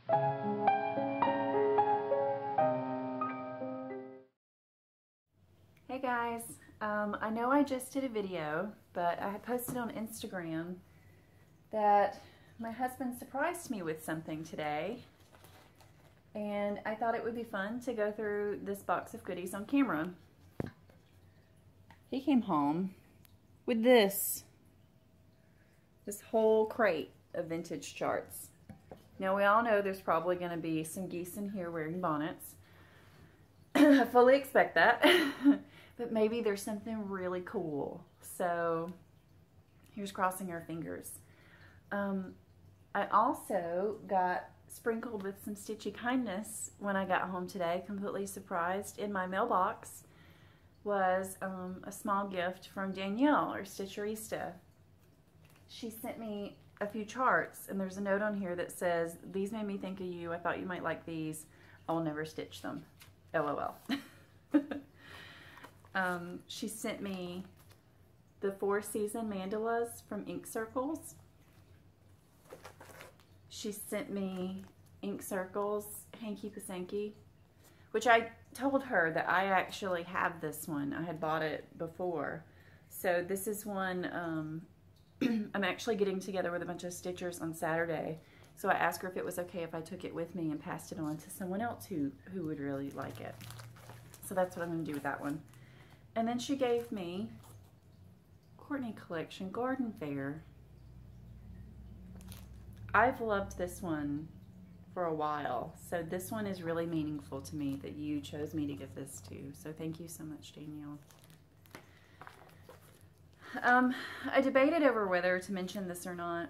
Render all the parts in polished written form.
Hey guys, I know I just did a video, but I had posted on Instagram that my husband surprised me with something today, and I thought it would be fun to go through this box of goodies on camera. He came home with this whole crate of vintage charts. Now we all know there's probably going to be some geese in here wearing bonnets. I fully expect that. But maybe there's something really cool. So here's crossing our fingers. I also got sprinkled with some Stitchy kindness when I got home today, completely surprised. In my mailbox was a small gift from Danielle, or Stitcherista. She sent me a few charts, and there's a note on here that says, "These made me think of you. I thought you might like these. I'll never stitch them. LOL." She sent me the 4-season mandalas from Ink Circles. She sent me Ink Circles Hanky Panky, which I told her that I actually have this one. I had bought it before. So this is one, I'm actually getting together with a bunch of stitchers on Saturday. So I asked her if it was okay if I took it with me and passed it on to someone else who would really like it. So that's what I'm going to do with that one. And then she gave me Courtney Collection Garden Fair. I've loved this one for a while, so this one is really meaningful to me that you chose me to give this to. So thank you so much, Danielle. I debated over whether to mention this or not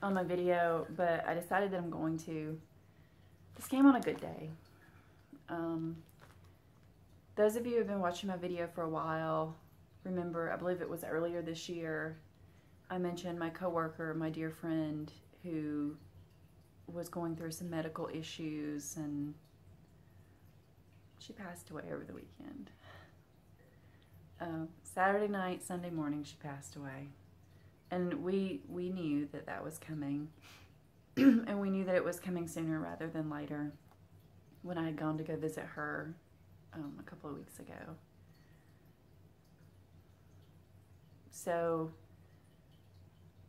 on my video, but I decided that I'm going to. This came on a good day. Those of you who have been watching my video for a while remember, I believe it was earlier this year, I mentioned my coworker, my dear friend, who was going through some medical issues, and she passed away over the weekend. Saturday night, Sunday morning, she passed away. And we knew that that was coming. And we knew that it was coming sooner rather than later when I had gone to go visit her a couple of weeks ago. So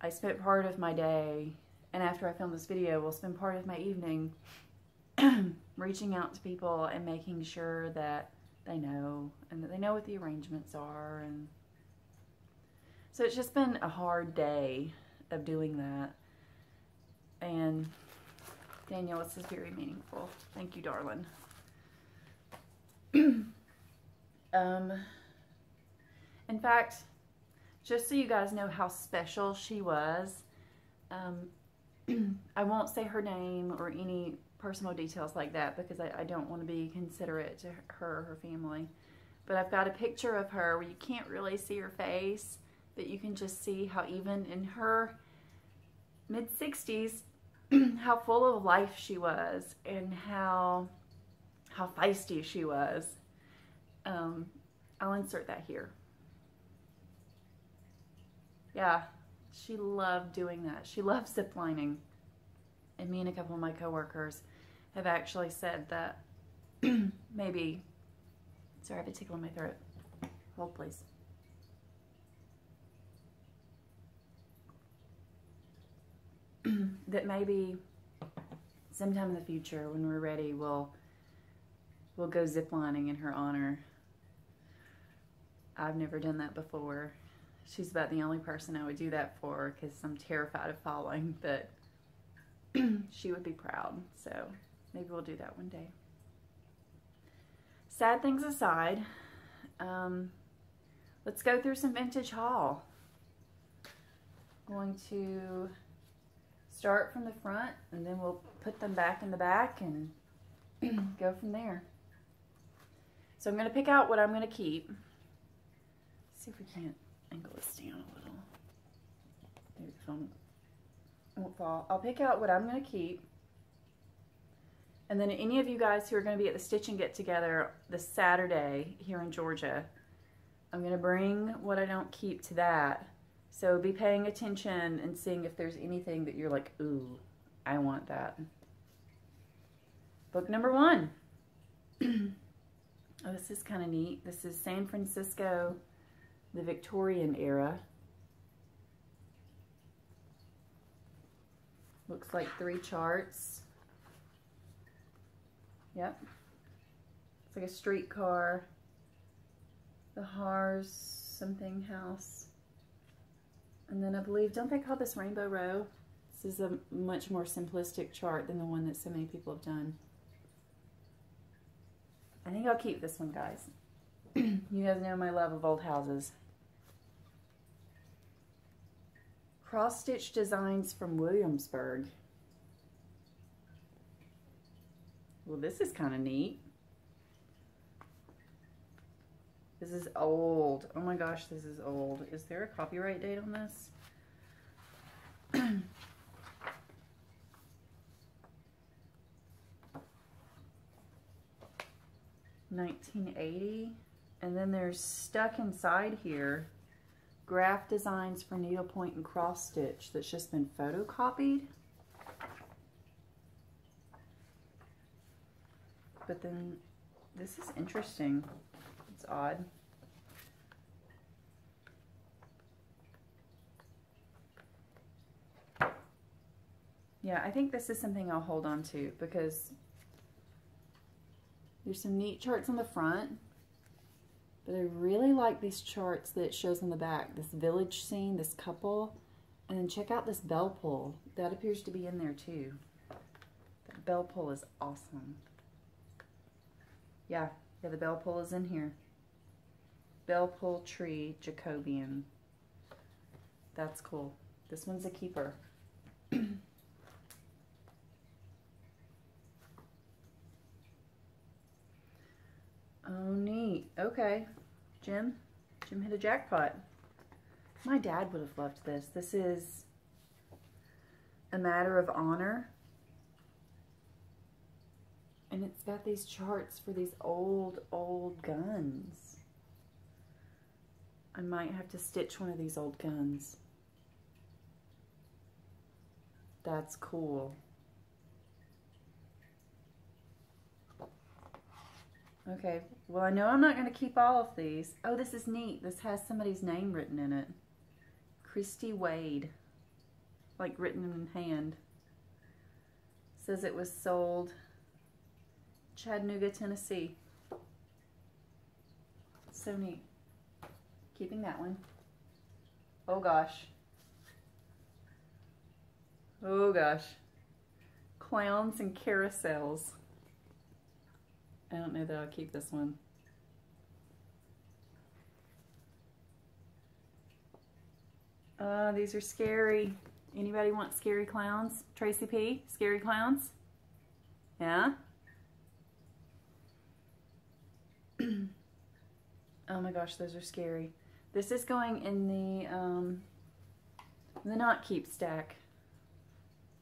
I spent part of my day, and after I filmed this video, we'll spend part of my evening reaching out to people and making sure that they know, and that they know what the arrangements are. And so it's just been a hard day of doing that. And Danielle, this is very meaningful. Thank you, darling. In fact, just so you guys know how special she was, I won't say her name or any personal details like that because I don't want to be considerate to her or her family. But I've got a picture of her where you can't really see her face, but you can just see how even in her mid-60s, how full of life she was and how feisty she was. I'll insert that here. Yeah, she loved doing that. She loved ziplining. And me and a couple of my coworkers have actually said that maybe, sorry, I have a tickle in my throat. Hold, please. That maybe sometime in the future when we're ready, we'll go ziplining in her honor. I've never done that before. She's about the only person I would do that for because I'm terrified of falling, but she would be proud. So maybe we'll do that one day. Sad things aside, let's go through some vintage haul. I'm going to start from the front, and then we'll put them back in the back and go from there. So I'm going to pick out what I'm going to keep. See if we can't angle this down a little. Maybe the phone won't fall. I'll pick out what I'm going to keep. And then any of you guys who are going to be at the Stitching Get Together this Saturday here in Georgia, I'm going to bring what I don't keep to that. So be paying attention and seeing if there's anything that you're like, ooh, I want that. Book number 1. Oh, this is kind of neat. This is San Francisco, the Victorian era. Looks like 3 charts. Yep. It's like a streetcar. The Hars something house. And then I believe, don't they call this Rainbow Row? This is a much more simplistic chart than the one that so many people have done. I think I'll keep this one, guys. You guys know my love of old houses. Cross-stitch designs from Williamsburg. Well, this is kind of neat. This is old. Oh my gosh, this is old. Is there a copyright date on this? 1980. And then there's stuck inside here graph designs for needlepoint and cross stitch that's just been photocopied. But then this is interesting. It's odd. Yeah, I think this is something I'll hold on to because there's some neat charts on the front, but I really like these charts that it shows on the back. This village scene, this couple, and then check out this bell pull. That appears to be in there too. That bell pull is awesome. Yeah, the bell pull is in here. Bell pull tree Jacobian. That's cool. This one's a keeper. Oh, neat. Okay. Jim hit a jackpot. My dad would have loved this. This is A Matter of Honor. And it's got these charts for these old guns. I might have to stitch one of these old guns. That's cool. Okay, well, I know I'm not going to keep all of these. Oh, this is neat. This has somebody's name written in it. Christy Wade. Like written in hand. Says it was sold Chattanooga, Tennessee. So neat. Keeping that one. Oh gosh. Oh gosh. Clowns and carousels. I don't know that I'll keep this one. These are scary. Anybody want scary clowns? Tracy P, scary clowns? Yeah? Oh my gosh, those are scary. This is going in the not keep stack.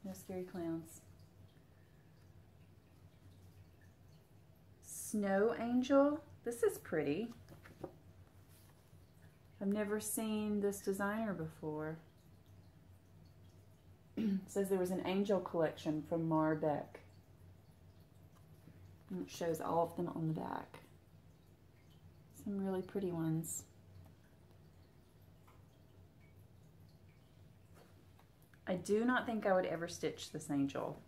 No scary clowns. Snow Angel. This is pretty. I've never seen this designer before. It says there was an angel collection from Marbeck. And it shows all of them on the back. Some really pretty ones. I do not think I would ever stitch this angel.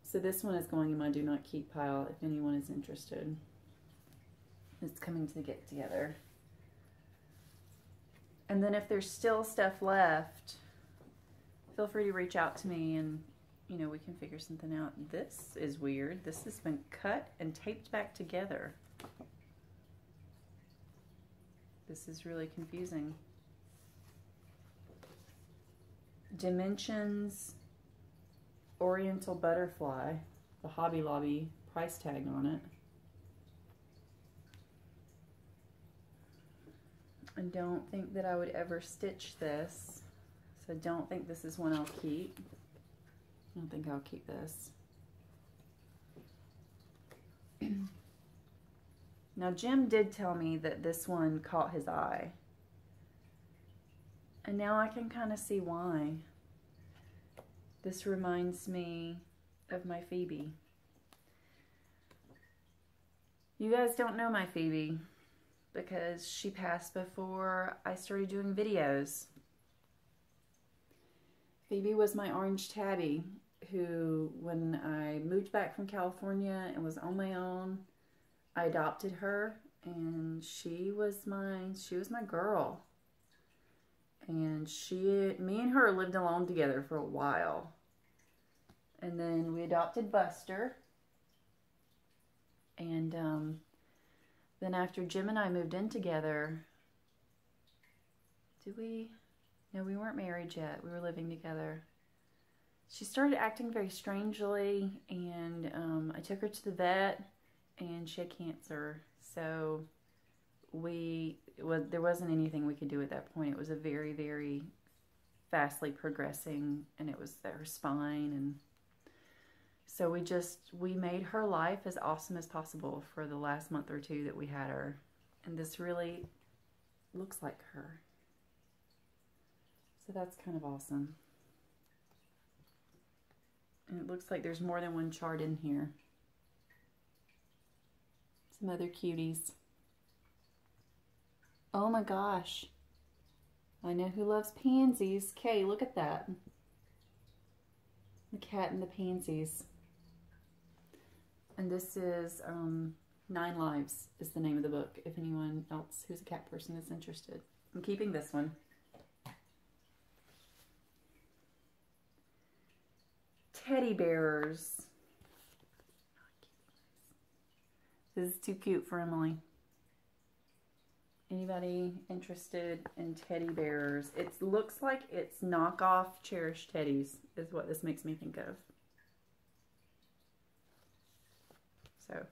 So this one is going in my do not keep pile if anyone is interested. It's coming to get together. And then if there's still stuff left, feel free to reach out to me and, you know, we can figure something out. This is weird. This has been cut and taped back together. This is really confusing. Dimensions Oriental Butterfly, the Hobby Lobby price tag on it. I don't think that I would ever stitch this, so I don't think this is one I'll keep. I don't think I'll keep this. Now Jim did tell me that this one caught his eye. And now I can kind of see why. This reminds me of my Phoebe. You guys don't know my Phoebe because she passed before I started doing videos. Phoebe was my orange tabby who, when I moved back from California and was on my own, I adopted her, and she was my girl. And me and her lived alone together for a while. And then we adopted Buster. And then after Jim and I moved in together, no, we weren't married yet. We were living together. She started acting very strangely, and I took her to the vet, and she had cancer. So there wasn't anything we could do at that point. It was a very, very fastly progressing, and it was her spine, and so we made her life as awesome as possible for the last month or two that we had her. And this really looks like her. So that's kind of awesome. And it looks like there's more than one chart in here. Some other cuties. Oh my gosh. I know who loves pansies. Kay, look at that. The cat and the pansies. And this is 9 Lives is the name of the book, if anyone else who's a cat person is interested. I'm keeping this one. Teddy bearers. This is too cute for Emily. Anybody interested in teddy bearers? It looks like it's knockoff cherished teddies is what this makes me think of. So,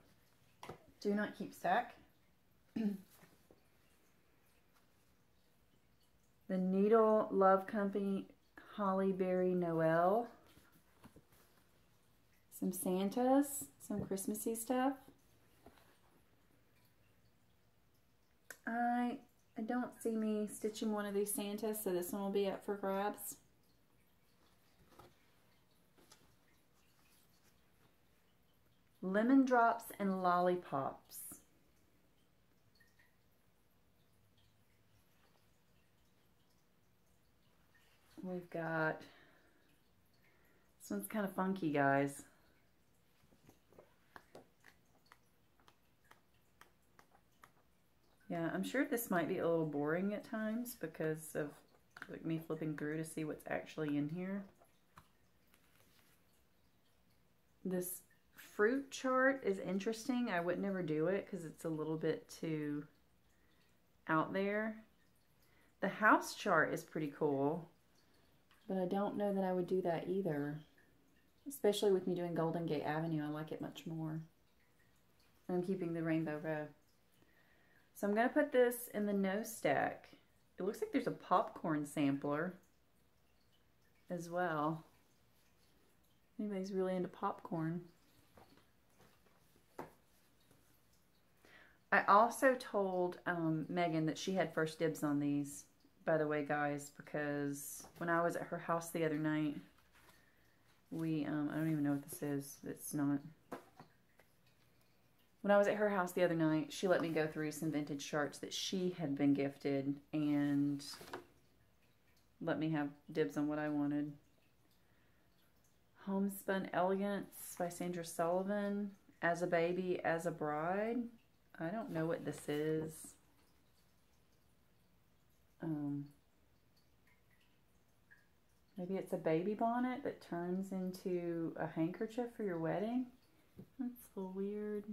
do not keep stack. The Needle Love Company Holly Berry Noel. Some Santas, some Christmassy stuff. I don't see me stitching one of these Santas, so this one will be up for grabs. Lemon Drops and Lollipops. We've got, this one's kind of funky, guys. Yeah, I'm sure this might be a little boring at times because of like me flipping through to see what's actually in here. This fruit chart is interesting. I would never do it because it's a little bit too out there. The house chart is pretty cool, but I don't know that I would do that either. Especially with me doing Golden Gate Avenue, I like it much more. And I'm keeping the rainbow row. So I'm going to put this in the no stack. It looks like there's a popcorn sampler as well. Anybody's really into popcorn. I also told Megan that she had first dibs on these, by the way, guys, because when I was at her house the other night, I don't even know what this is. It's not. When I was at her house the other night, she let me go through some vintage charts that she had been gifted and let me have dibs on what I wanted. Homespun Elegance by Sandra Sullivan. As a Baby, As a Bride. I don't know what this is. Maybe it's a baby bonnet that turns into a handkerchief for your wedding. That's a little weird.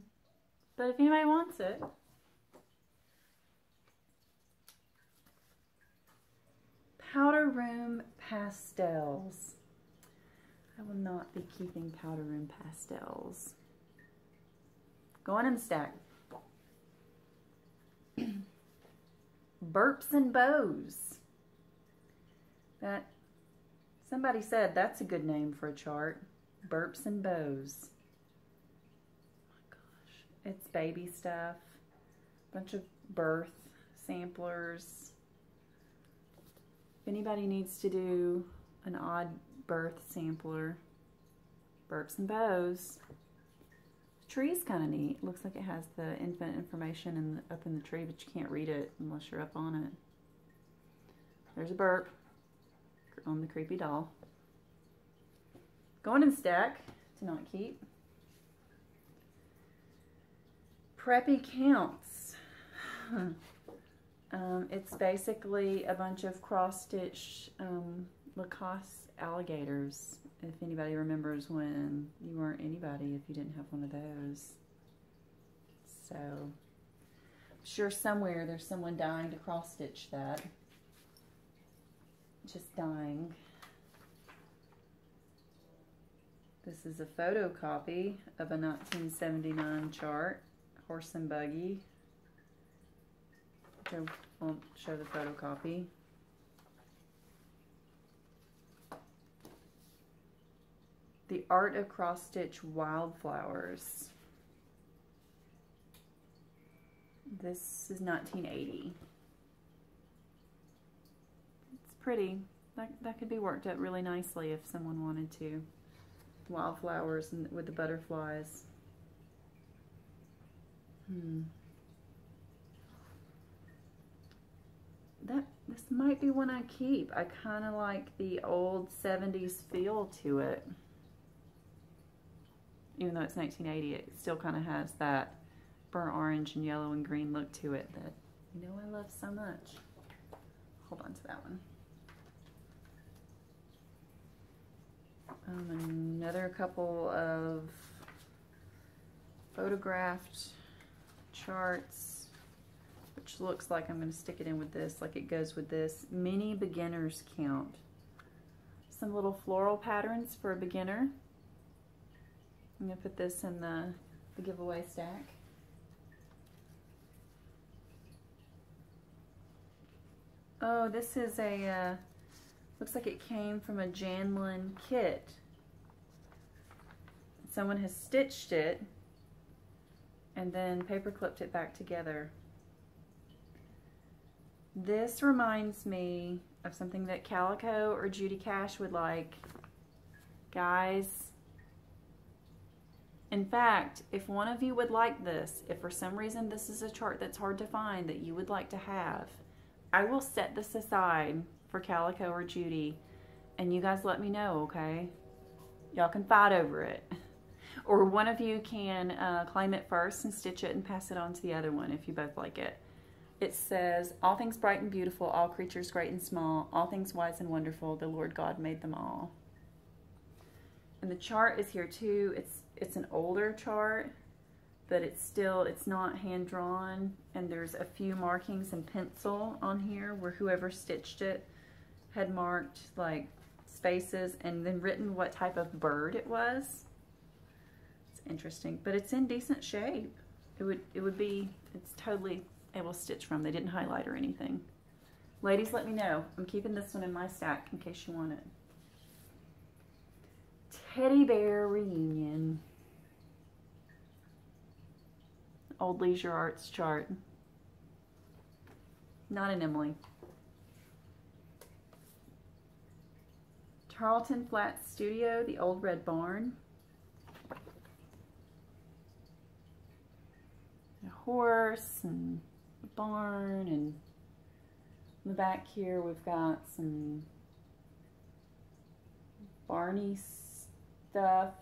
But if anybody wants it. Powder Room Pastels. I will not be keeping Powder Room Pastels. Go on in the stack. Burps and Bows. That, somebody said that's a good name for a chart. Burps and Bows. It's baby stuff, bunch of birth samplers. If anybody needs to do an odd birth sampler, Burps and Bows. tree is kind of neat. It looks like it has the infant information up in the tree, but you can't read it unless you're up on it. There's a burp on the creepy doll. Going in stack to not keep. Preppy Counts. It's basically a bunch of cross-stitch Lacoste alligators. If anybody remembers when you weren't anybody if you didn't have one of those. So, I'm sure somewhere there's someone dying to cross-stitch that. Just dying. This is a photocopy of a 1979 chart, horse and buggy. I won't show the photocopy. The Art of Cross-Stitch Wildflowers. This is 1980. It's pretty. That could be worked out really nicely if someone wanted to. Wildflowers and with the butterflies. This might be one I keep. I kind of like the old 70s feel to it. Even though it's 1980, it still kind of has that burnt orange and yellow and green look to it that, you know, I love so much. Hold on to that one. Another couple of photographed charts, which looks like I'm going to stick it in with this, like it goes with this. Mini beginner's count. Some little floral patterns for a beginner. I'm going to put this in the giveaway stack. Oh, this is a, looks like it came from a Janlin kit. Someone has stitched it and then paper clipped it back together. This reminds me of something that Calico or Judy Cash would like. Guys, in fact, if one of you would like this, if for some reason this is a chart that's hard to find that you would like to have, I will set this aside for Calico or Judy, and you guys let me know, okay? Y'all can fight over it. Or one of you can claim it first and stitch it and pass it on to the other one if you both like it. It says, all things bright and beautiful, all creatures great and small, all things wise and wonderful, the Lord God made them all. And the chart is here too. It's an older chart, but it's not hand drawn, and there's a few markings in pencil on here where whoever stitched it had marked like spaces and then written what type of bird it was. It's interesting, but it's in decent shape. It's totally able to stitch from. They didn't highlight or anything. Ladies, let me know. I'm keeping this one in my stack in case you want it. Teddy Bear Reunion. Old Leisure Arts chart. Not an Emily. Tarleton Flats Studio, the Old Red Barn. A horse and a barn, and in the back here we've got some Barney stuff,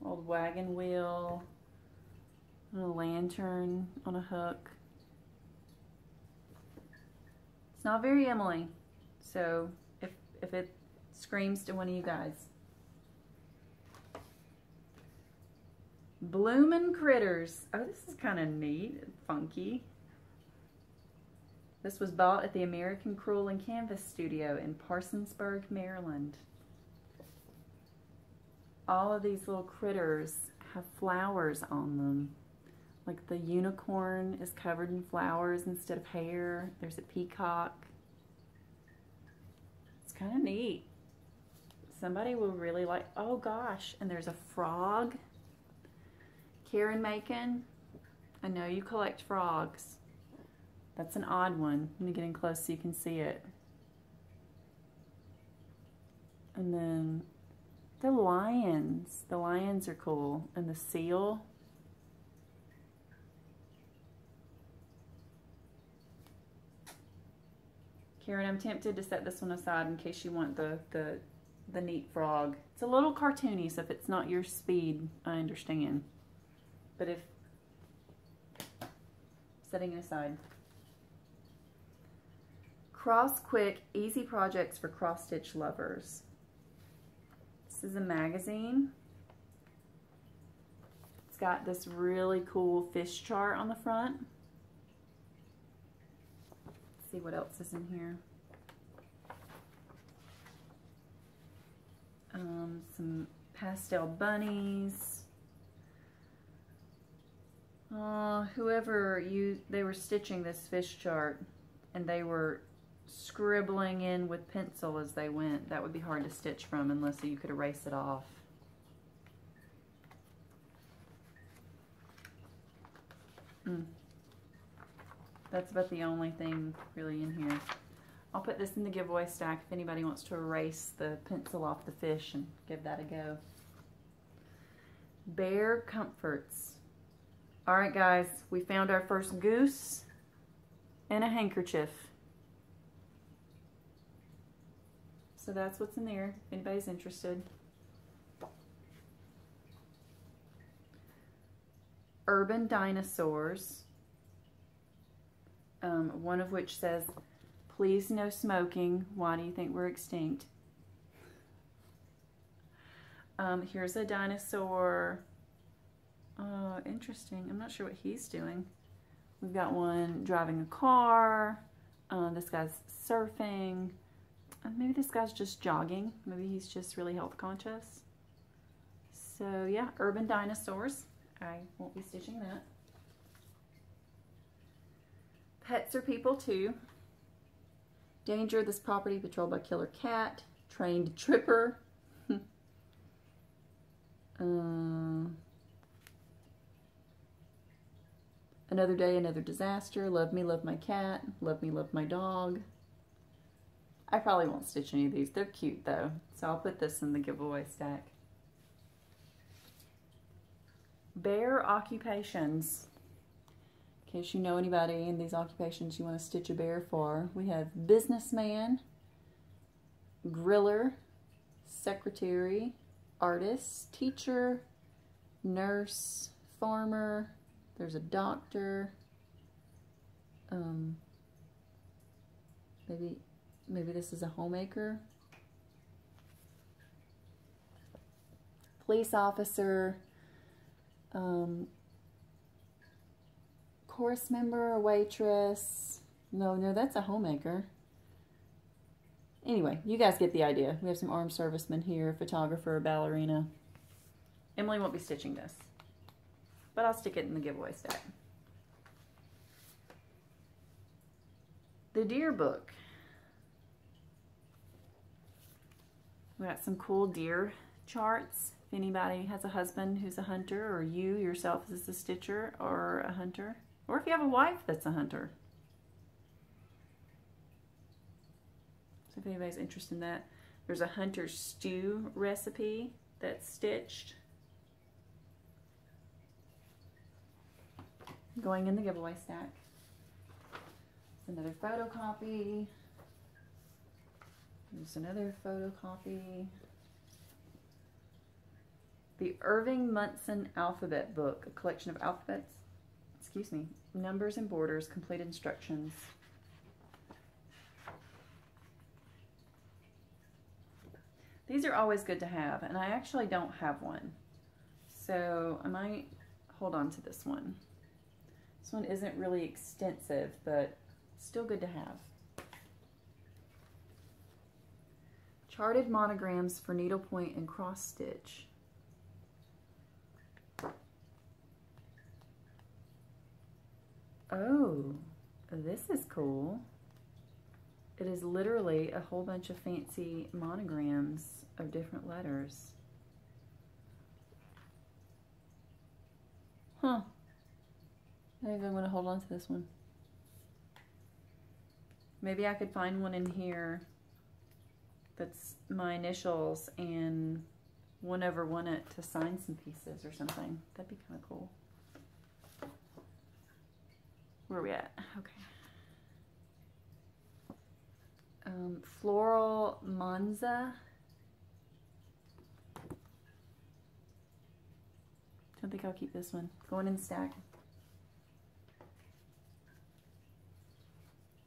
old wagon wheel, and a lantern on a hook. It's not very Emily, so if it screams to one of you guys. Bloomin' Critters. Oh, this is kind of neat, funky. This was bought at the American Crewel and Canvas Studio in Parsonsburg, Maryland. All of these little critters have flowers on them. Like the unicorn is covered in flowers instead of hair. There's a peacock. It's kind of neat. Somebody will really like, oh gosh, and there's a frog. Karen Macon, I know you collect frogs. That's an odd one. Let me get in close so you can see it. And then the lions. The lions are cool. And the seal. Karen, I'm tempted to set this one aside in case you want the neat frog. It's a little cartoony, so if it's not your speed, I understand. But if... setting it aside. Cross Quick Easy Projects for Cross Stitch Lovers. This is a magazine. It's got this really cool fish chart on the front. Let's see what else is in here. Some pastel bunnies. They were stitching this fish chart and they were scribbling in with pencil as they went. That would be hard to stitch from unless you could erase it off. That's about the only thing really in here. I'll put this in the giveaway stack if anybody wants to erase the pencil off the fish and give that a go. Bear Comforts. Alright guys, we found our first goose and a handkerchief. So that's what's in there, if anybody's interested. Urban Dinosaurs. One of which says, "Please no smoking. Why do you think we're extinct?" Here's a dinosaur. Oh, interesting. I'm not sure what he's doing. We've got one driving a car. This guy's surfing. Maybe this guy's just jogging. Maybe he's just really health conscious. So yeah, Urban Dinosaurs. I won't be stitching that. Pets are people too. Danger, this property patrolled by killer cat. Trained tripper. Another day, another disaster. Love me, love my cat. Love me, love my dog. I probably won't stitch any of these. They're cute though. So I'll put this in the giveaway stack. Bear occupations. In case you know anybody in these occupations you want to stitch a bear for. We have businessman, griller, secretary, artist, teacher, nurse, farmer. There's a doctor. Maybe this is a homemaker. Police officer. Chorus member, a waitress. No, that's a homemaker. Anyway, you guys get the idea. We have some armed servicemen here, photographer, ballerina. Emily won't be stitching this, but I'll stick it in the giveaway stack. The deer book. We got some cool deer charts. If anybody has a husband who's a hunter, or you yourself is a stitcher or a hunter, or if you have a wife that's a hunter. So if anybody's interested in that, there's a hunter stew recipe that's stitched. Going in the giveaway stack. There's another photocopy. There's another photocopy. The Irving Munson Alphabet Book, a collection of alphabets, numbers and borders, complete instructions. These are always good to have, and I actually don't have one. So I might hold on to this one. This one isn't really extensive, but still good to have. Charted monograms for needlepoint and cross stitch. Oh, this is cool. It is literally a whole bunch of fancy monograms of different letters. Huh. I think I'm going to hold on to this one. Maybe I could find one in here that's my initials and one ever want it to sign some pieces or something. That'd be kind of cool. Where are we at? Okay. Floral Monza. Don't think I'll keep this one. Going in the stack.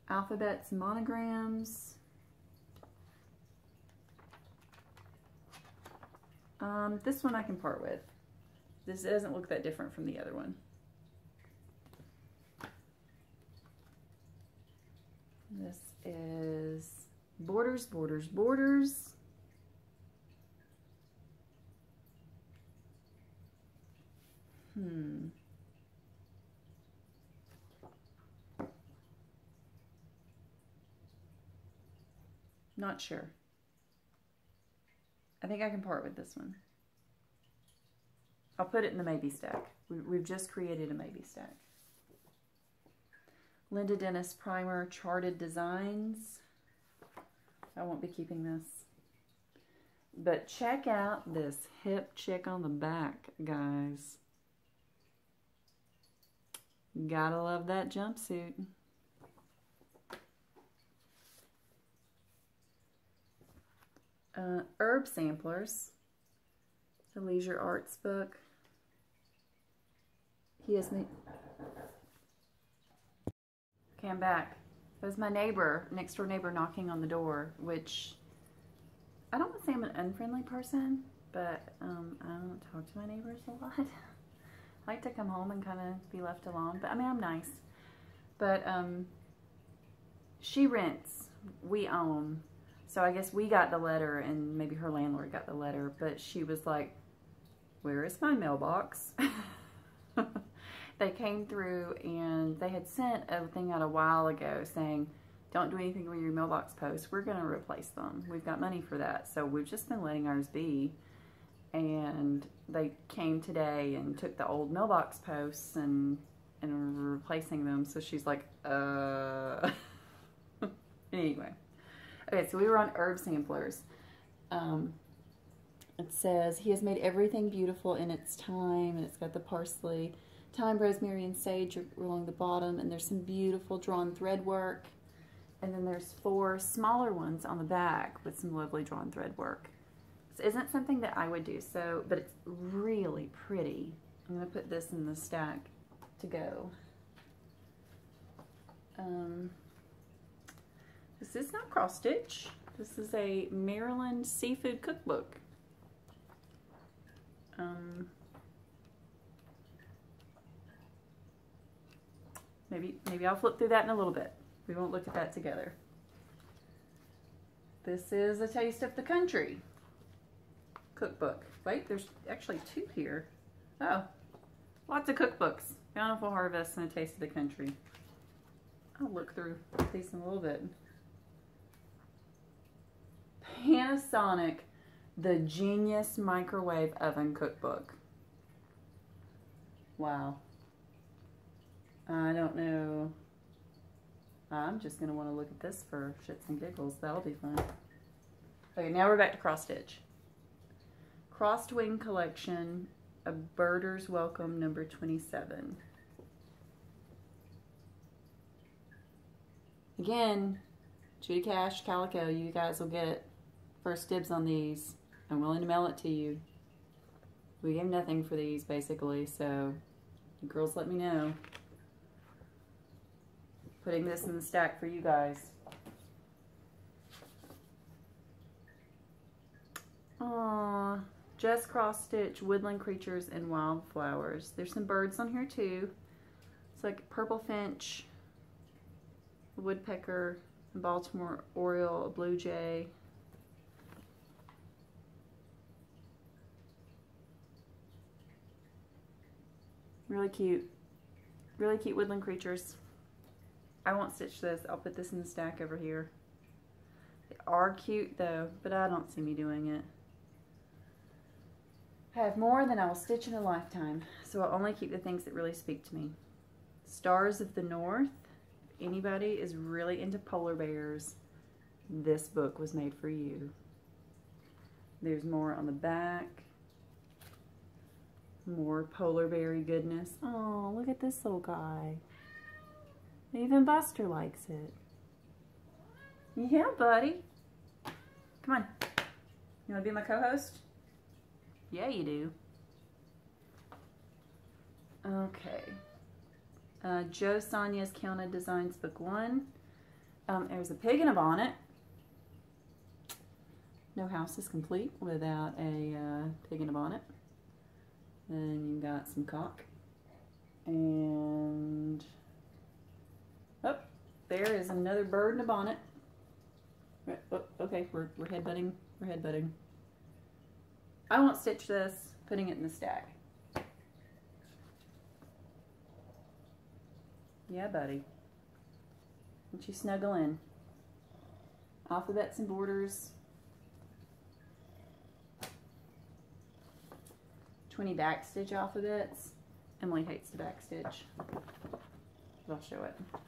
Alphabets, monograms. This one I can part with. This doesn't look that different from the other one. This is Borders, Borders, Borders. Not sure. I think I can part with this one. I'll put it in the maybe stack. We've just created a maybe stack. Linda Dennis Primer Charted Designs. I won't be keeping this. But check out this hip chick on the back, guys. Gotta love that jumpsuit. Herb Samplers. The Leisure Arts book. He has me. Okay, I'm back. It was my neighbor, next door neighbor, knocking on the door, which I don't want to say I'm an unfriendly person, but I don't talk to my neighbors a lot. I like to come home and kind of be left alone, but I mean, I'm nice. But she rents, we own. So I guess we got the letter and maybe her landlord got the letter, but she was like, where is my mailbox? They came through and they had sent a thing out a while ago saying, don't do anything with your mailbox posts. We're going to replace them. We've got money for that. So we've just been letting ours be. And they came today and took the old mailbox posts and were replacing them. So she's like, Anyway. Okay, so we were on Herb Samplers. It says, he has made everything beautiful in its time, and it's got the parsley, thyme, rosemary, and sage along the bottom, and there's some beautiful drawn thread work, and then there's 4 smaller ones on the back with some lovely drawn thread work. This isn't something that I would do, so, but it's really pretty. I'm going to put this in the stack to go. This is not cross stitch. This is a Maryland seafood cookbook. Maybe I'll flip through that in a little bit. We won't look at that together. This is A Taste of the Country cookbook. Wait, there's actually 2 here. Oh, lots of cookbooks. Bountiful Harvest and A Taste of the Country. I'll look through these in a little bit. Panasonic, the Genius Microwave Oven Cookbook. Wow. I don't know. I'm just going to want to look at this for shits and giggles. That'll be fun. Okay, now we're back to cross stitch. Crossed Wing Collection, A Birder's Welcome, number 27. Again, Judy Cash, Calico, you guys will get first dibs on these. I'm willing to mail it to you. We gave nothing for these, basically, so you girls let me know. Putting this in the stack for you guys. Aww, just cross stitch Woodland Creatures and Wildflowers. There's some birds on here too. It's like purple finch, a woodpecker, a Baltimore oriole, a blue jay. Really cute woodland creatures. I won't stitch this. I'll put this in the stack over here. They are cute though, but I don't see me doing it. I have more than I will stitch in a lifetime, so I'll only keep the things that really speak to me. Stars of the North. If anybody is really into polar bears, this book was made for you. There's more on the back. More polar berry goodness. Oh, look at this little guy. Even Buster likes it. Yeah, buddy. Come on. You want to be my co-host? Yeah, you do. Okay. Joe Sonia's Counted Designs Book 1. There's a pig in a bonnet. No house is complete without a pig in a bonnet. Then you've got some cock. And oh, there is another bird in a bonnet. Oh, okay, we're headbutting. We're headbutting. I won't stitch this, putting it in the stack. Yeah, buddy. Don't you snuggle in. Alphabets and borders. 20 backstitch alphabets. Emily hates the backstitch. But I'll show it. I'll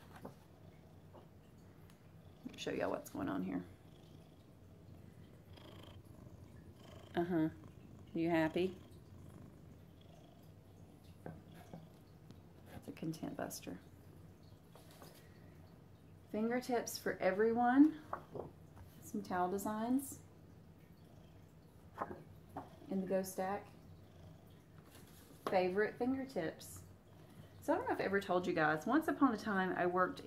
show y'all what's going on here. Uh-huh. You happy? It's a content buster. Fingertips for everyone. Some towel designs in the Go stack. Favorite fingertips. So I don't know if I ever told you guys, once upon a time I worked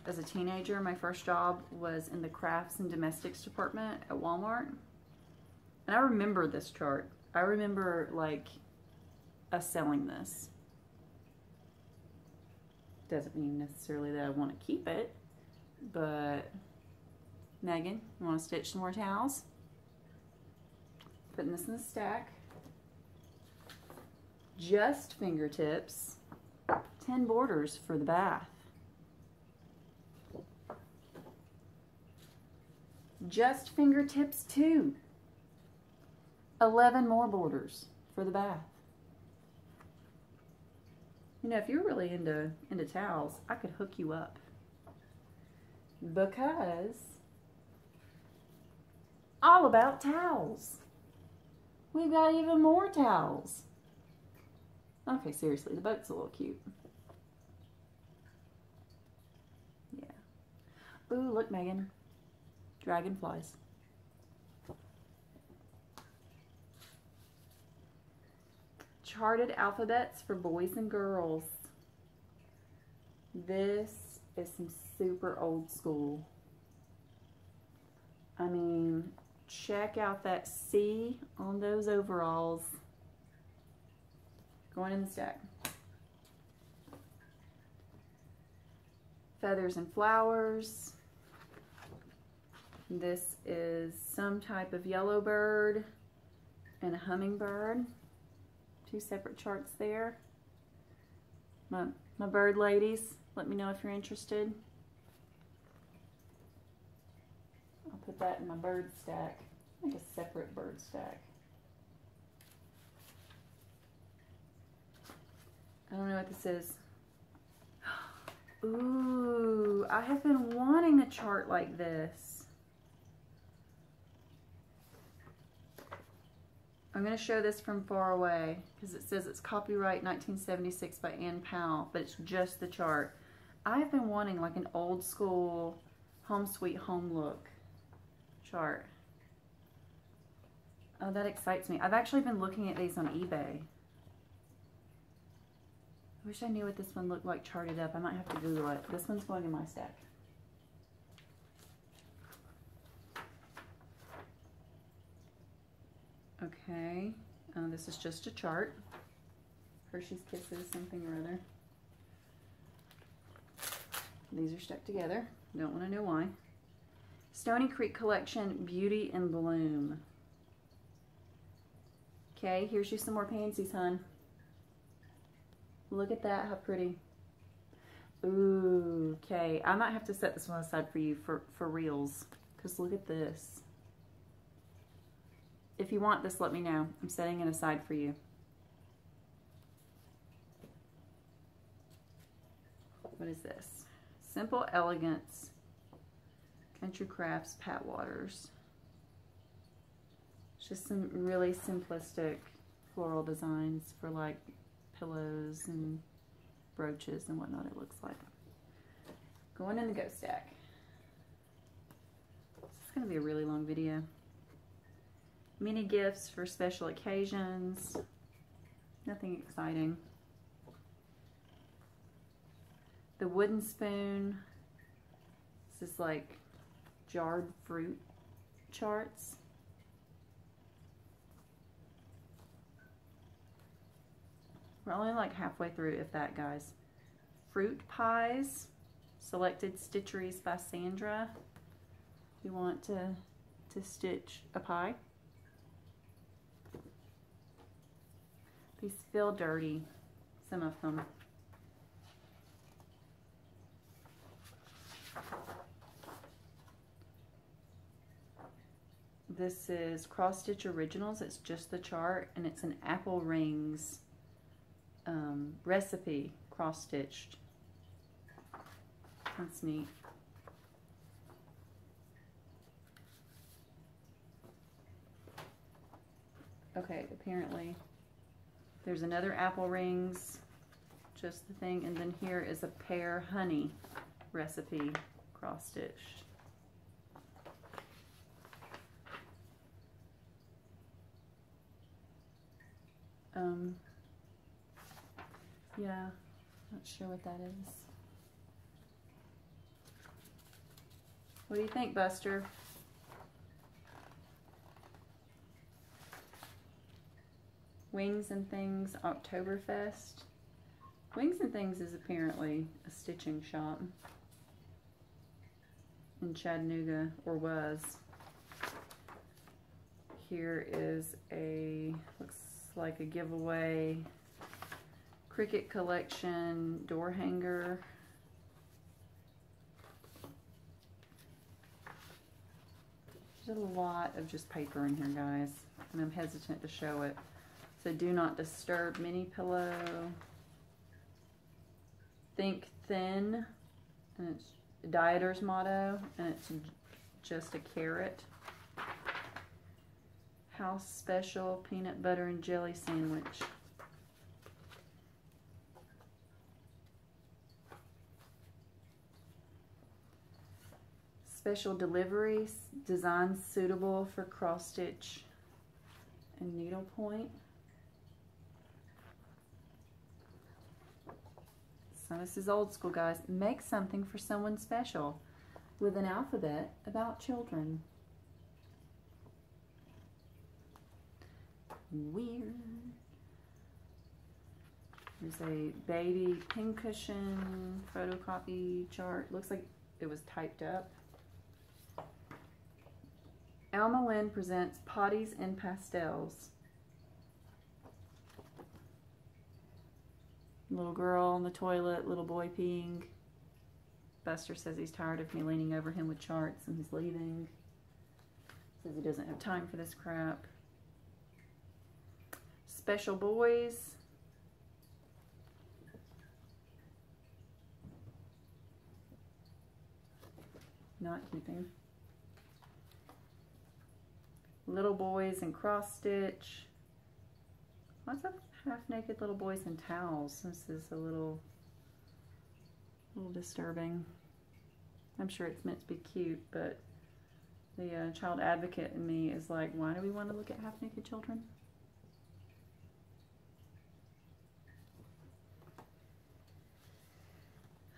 as a teenager, my first job was in the crafts and domestics department at Walmart. And I remember this chart. I remember like us selling this. Doesn't mean necessarily that I want to keep it, but Megan, you want to stitch some more towels? Putting this in the stack. Just fingertips. 10 borders for the bath. Just fingertips 2. 11 more borders for the bath. You know, if you're really into towels, I could hook you up. Because all about towels. We've got even more towels. Okay, seriously, the boat's a little cute. Yeah. Ooh, look, Megan. Dragonflies. Charted alphabets for boys and girls. This is some super old school. I mean, check out that C on those overalls. Going in the stack. Feathers and flowers. This is some type of yellow bird and a hummingbird. 2 separate charts there. My bird ladies, let me know if you're interested. I'll put that in my bird stack, like a separate bird stack. I don't know what this is. Ooh, I have been wanting a chart like this. I'm going to show this from far away because it says it's copyright 1976 by Ann Powell, but it's just the chart. I've been wanting like an old school Home Sweet Home look chart. Oh, that excites me. I've actually been looking at these on eBay. I wish I knew what this one looked like charted up. I might have to Google it. This one's going in my stack. Okay, this is just a chart. Hershey's Kisses, something or other. These are stuck together. Don't want to know why. Stony Creek Collection, Beauty in Bloom. Okay, here's you some more pansies, hon. Look at that, how pretty. Ooh, okay. I might have to set this one aside for you for reals. Because look at this. If you want this, let me know. I'm setting it aside for you. What is this? Simple Elegance. Country Crafts Pat Waters. It's just some really simplistic floral designs for like pillows and brooches and whatnot, it looks like. Going in the Go stack. going to be a really long video. Mini gifts for special occasions. Nothing exciting. The wooden spoon. This is like jarred fruit charts. We're only like halfway through, if that, guys. Fruit pies. Selected Stitcheries by Sandra. If you want to stitch a pie. These feel dirty, some of them. This is Cross Stitch Originals. It's just the chart, and it's an apple rings recipe cross stitched. That's neat. Okay, apparently there's another apple rings, just the thing, and then here is a pear honey recipe cross stitched. Yeah, not sure what that is. What do you think, Buster? Wings and Things Oktoberfest. Wings and Things is apparently a stitching shop in Chattanooga, or was. Here is a, looks like a giveaway Cricut Collection door hanger. There's a lot of just paper in here, guys, and I'm hesitant to show it. So Do Not Disturb mini pillow. Think Thin, and it's a dieter's motto, and it's just a carrot. House Special Peanut Butter and Jelly Sandwich. Special Deliveries, designs suitable for cross stitch and needlepoint. So this is old school, guys. Make something for someone special with an alphabet about children. Weird. There's a baby pincushion photocopy chart. Looks like it was typed up. Alma Lynn presents Potties and Pastels. Little girl on the toilet, little boy peeing. Buster says he's tired of me leaning over him with charts and he's leaving. Says he doesn't have time for this crap. Special Boys. Not keeping. Little Boys and Cross Stitch. What's up? Half-naked little boys in towels. This is a little disturbing. I'm sure it's meant to be cute, but the child advocate in me is like, why do we want to look at half-naked children?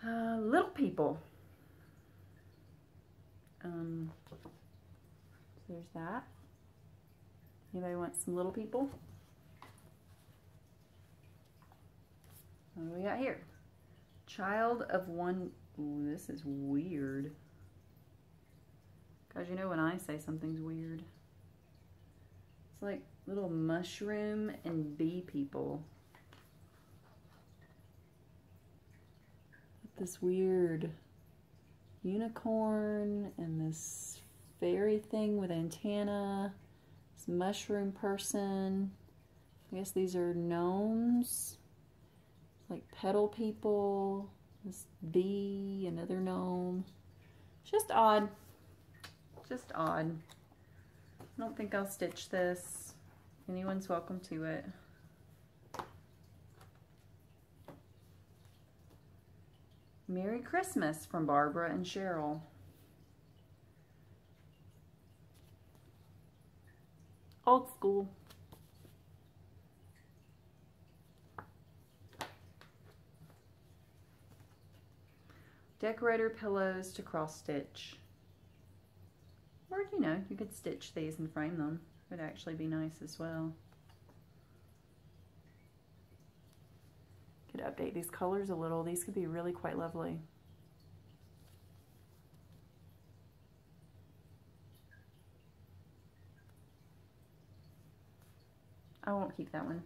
Little People. So there's that. Anybody want some Little People? What do we got here? Child of One. Ooh, this is weird. Guys, you know when I say something's weird. It's like little mushroom and bee people. This weird unicorn and this fairy thing with antenna. This mushroom person. I guess these are gnomes. Like petal people, this bee, another gnome. Just odd. Just odd. I don't think I'll stitch this. Anyone's welcome to it. Merry Christmas from Barbara and Cheryl. Old school. Decorator pillows to cross stitch. Or, you know, you could stitch these and frame them. Would actually be nice as well. Could update these colors a little. These could be really quite lovely. I won't keep that one.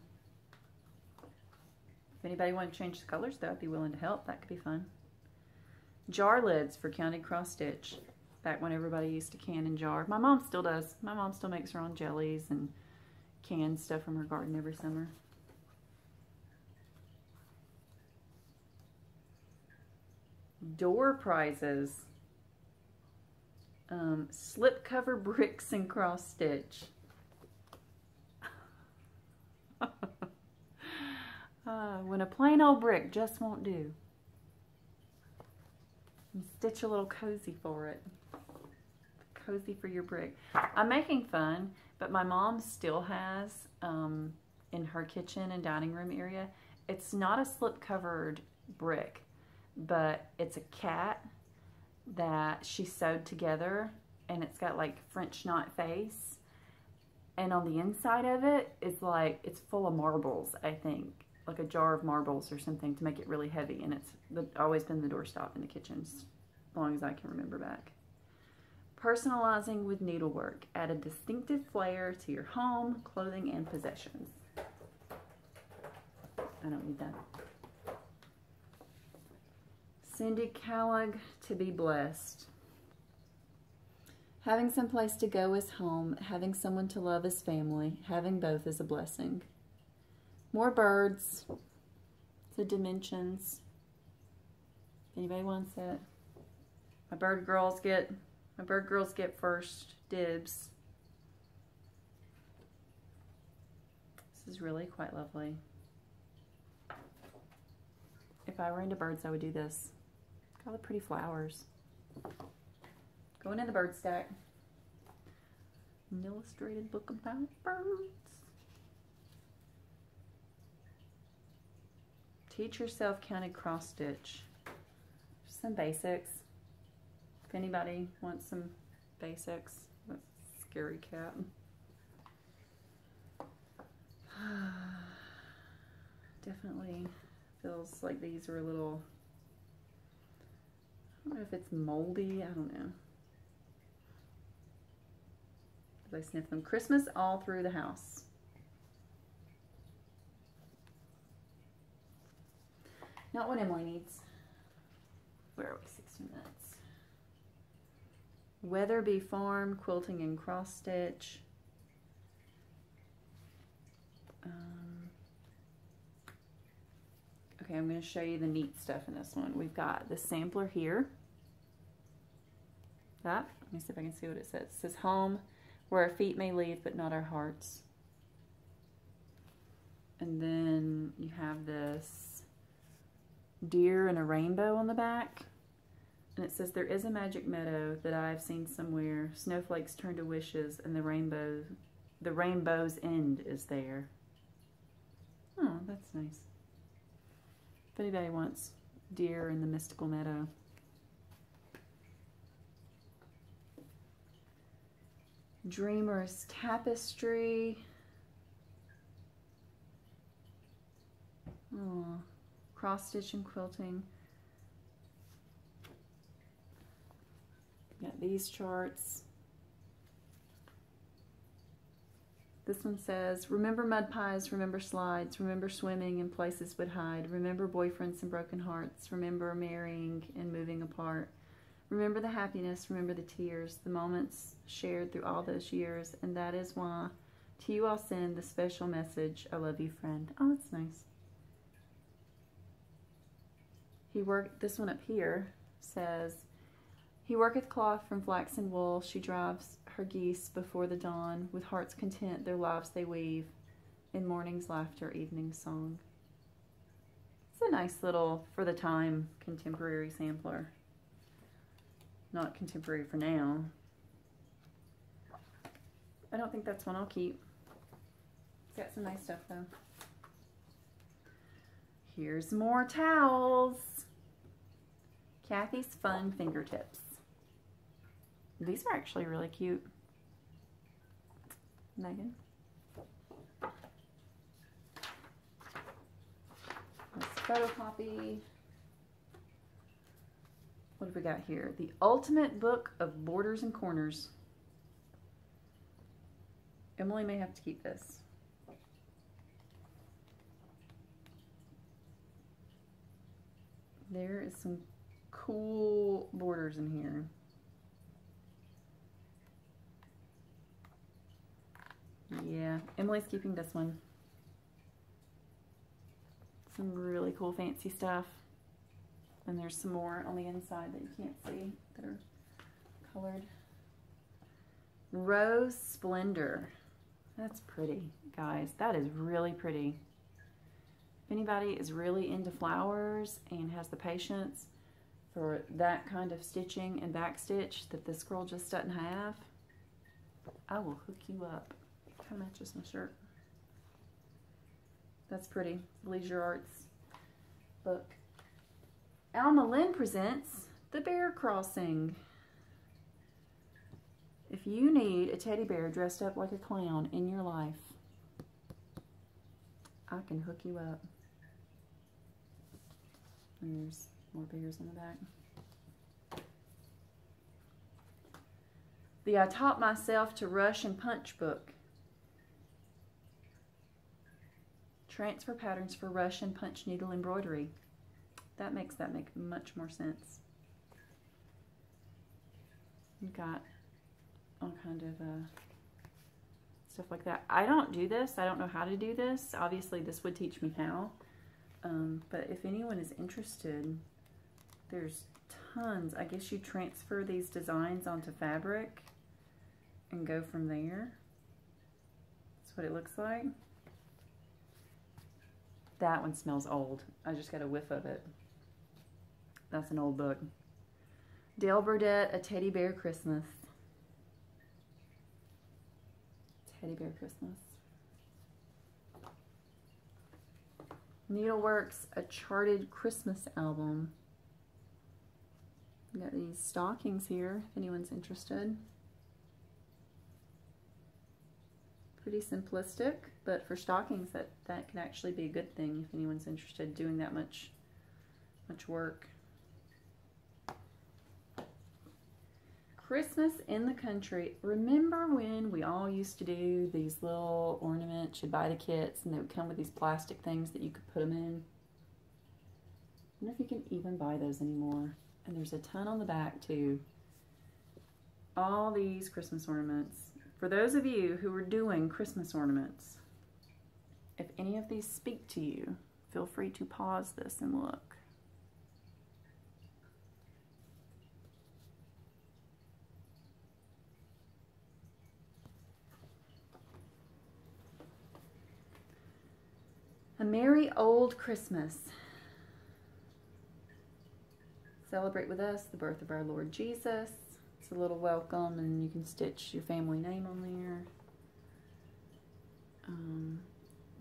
If anybody wants to change the colors, though, I'd be willing to help. That could be fun. Jar lids for counted cross stitch. Back when everybody used to can and jar. My mom still does. My mom still makes her own jellies and cans stuff from her garden every summer. Door prizes. Slip cover bricks and cross stitch. When a plain old brick just won't do. And stitch a little cozy for it. Cozy for your brick. I'm making fun, but my mom still has in her kitchen and dining room area, it's not a slip covered brick, but it's a cat that she sewed together, and it's got like French knot face, and on the inside of it is like, it's full of marbles, I think, like a jar of marbles or something to make it really heavy, and it's always been the doorstop in the kitchen as long as I can remember back. Personalizing with needlework. Add a distinctive flair to your home, clothing, and possessions. I don't need that. Cindy Callig, to be blessed. Having some place to go is home. Having someone to love is family. Having both is a blessing. More birds. The dimensions. If anybody wants it. My bird girls get first dibs. This is really quite lovely. If I were into birds, I would do this. Look at all the pretty flowers. Going in the bird stack. An illustrated book about birds. Teach yourself counted cross stitch. Some basics. If anybody wants some basics. That's a scary cat. Definitely feels like these are a little, I don't know if it's moldy, I don't know. As I sniff them. Christmas all through the house. Not what Emily needs. Where are we? 60 minutes. Weatherby Farm, quilting and cross stitch. Okay, I'm going to show you the neat stuff in this one. We've got the sampler here. Let me see if I can see what it says. It says home, where our feet may leave, but not our hearts. And then you have this deer and a rainbow on the back. And it says, there is a magic meadow that I have seen somewhere. Snowflakes turn to wishes, and the rainbow's end is there. Oh, that's nice. If anybody wants deer in the mystical meadow. Dreamer's tapestry. Oh, cross stitch and quilting. Got these charts. This one says, remember mud pies, remember slides, remember swimming in places would hide, remember boyfriends and broken hearts, remember marrying and moving apart, remember the happiness, remember the tears, the moments shared through all those years, and that is why to you I'll send the special message, I love you, friend. Oh, that's nice. This one up here says, he worketh cloth from flax and wool, she drives her geese before the dawn, with hearts content their lives they weave, in morning's laughter, evening song. It's a nice little, for the time, contemporary sampler. Not contemporary for now. I don't think that's one I'll keep. got some nice stuff though. Here's more towels. Kathy's Fun Fingertips. These are actually really cute. Megan. Let's photocopy. What have we got here? The Ultimate Book of Borders and Corners. Emily may have to keep this. There is some cool borders in here. Yeah, Emily's keeping this one. Some really cool fancy stuff. And there's some more on the inside that you can't see that are colored. Rose Splendor. That's pretty, guys. That is really pretty. If anybody is really into flowers and has the patience for that kind of stitching and backstitch that this girl just doesn't have, I will hook you up. Kind of matches my shirt. That's pretty. Leisure Arts book. Alma Lynn presents The Bear Crossing. If you need a teddy bear dressed up like a clown in your life, I can hook you up. And there's more bears on the back. The I Taught Myself to Rush and Punch book. Transfer patterns for rush and punch needle embroidery. That makes make much more sense. You've got all kind of stuff like that. I don't do this. I don't know how to do this. Obviously, this would teach me how. But if anyone is interested, there's tons. I guess you transfer these designs onto fabric and go from there. That's what it looks like. That one smells old. I just got a whiff of it. That's an old book. Dale Burdett, A Teddy Bear Christmas. Teddy Bear Christmas. Needleworks, A Charted Christmas Album. We got these stockings here, if anyone's interested. Pretty simplistic, but for stockings, that can actually be a good thing if anyone's interested in doing that much work. Christmas in the Country. Remember when we all used to do these little ornaments? You'd buy the kits and they would come with these plastic things that you could put them in. I wonder if you can even buy those anymore. And there's a ton on the back too. All these Christmas ornaments. For those of you who are doing Christmas ornaments, if any of these speak to you, feel free to pause this and look. A Merry Old Christmas. Celebrate with us the birth of our Lord Jesus. It's a little welcome, and you can stitch your family name on there.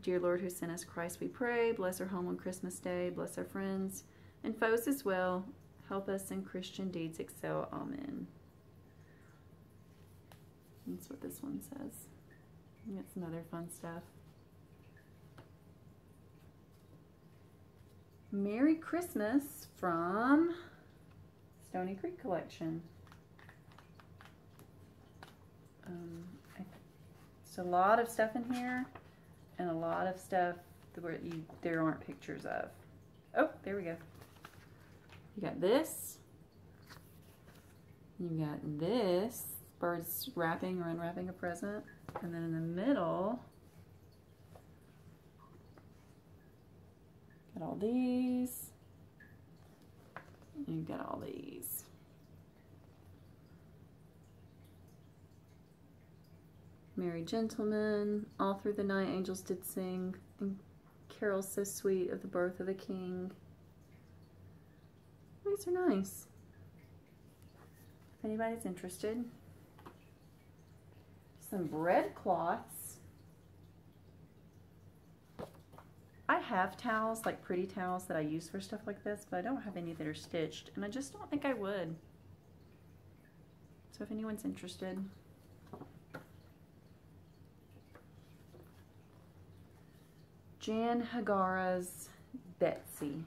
Dear Lord, who sent us Christ, we pray. Bless our home on Christmas Day. Bless our friends and foes as well. Help us in Christian deeds excel. Amen. That's what this one says. We got some other fun stuff. Merry Christmas from Stony Creek Collection. It's a lot of stuff in here, and a lot of stuff where there aren't pictures of. Oh, there we go. You got this. You got this. Birds wrapping or unwrapping a present. And then in the middle, got all these. You've got all these. Merry Gentlemen, All Through the Night Angels Did Sing, and Carols So Sweet of the Birth of the King. These are nice. If anybody's interested. Some bread cloths. I have towels, like pretty towels that I use for stuff like this, but I don't have any that are stitched, and I just don't think I would. So if anyone's interested. Jan Hagara's Betsy.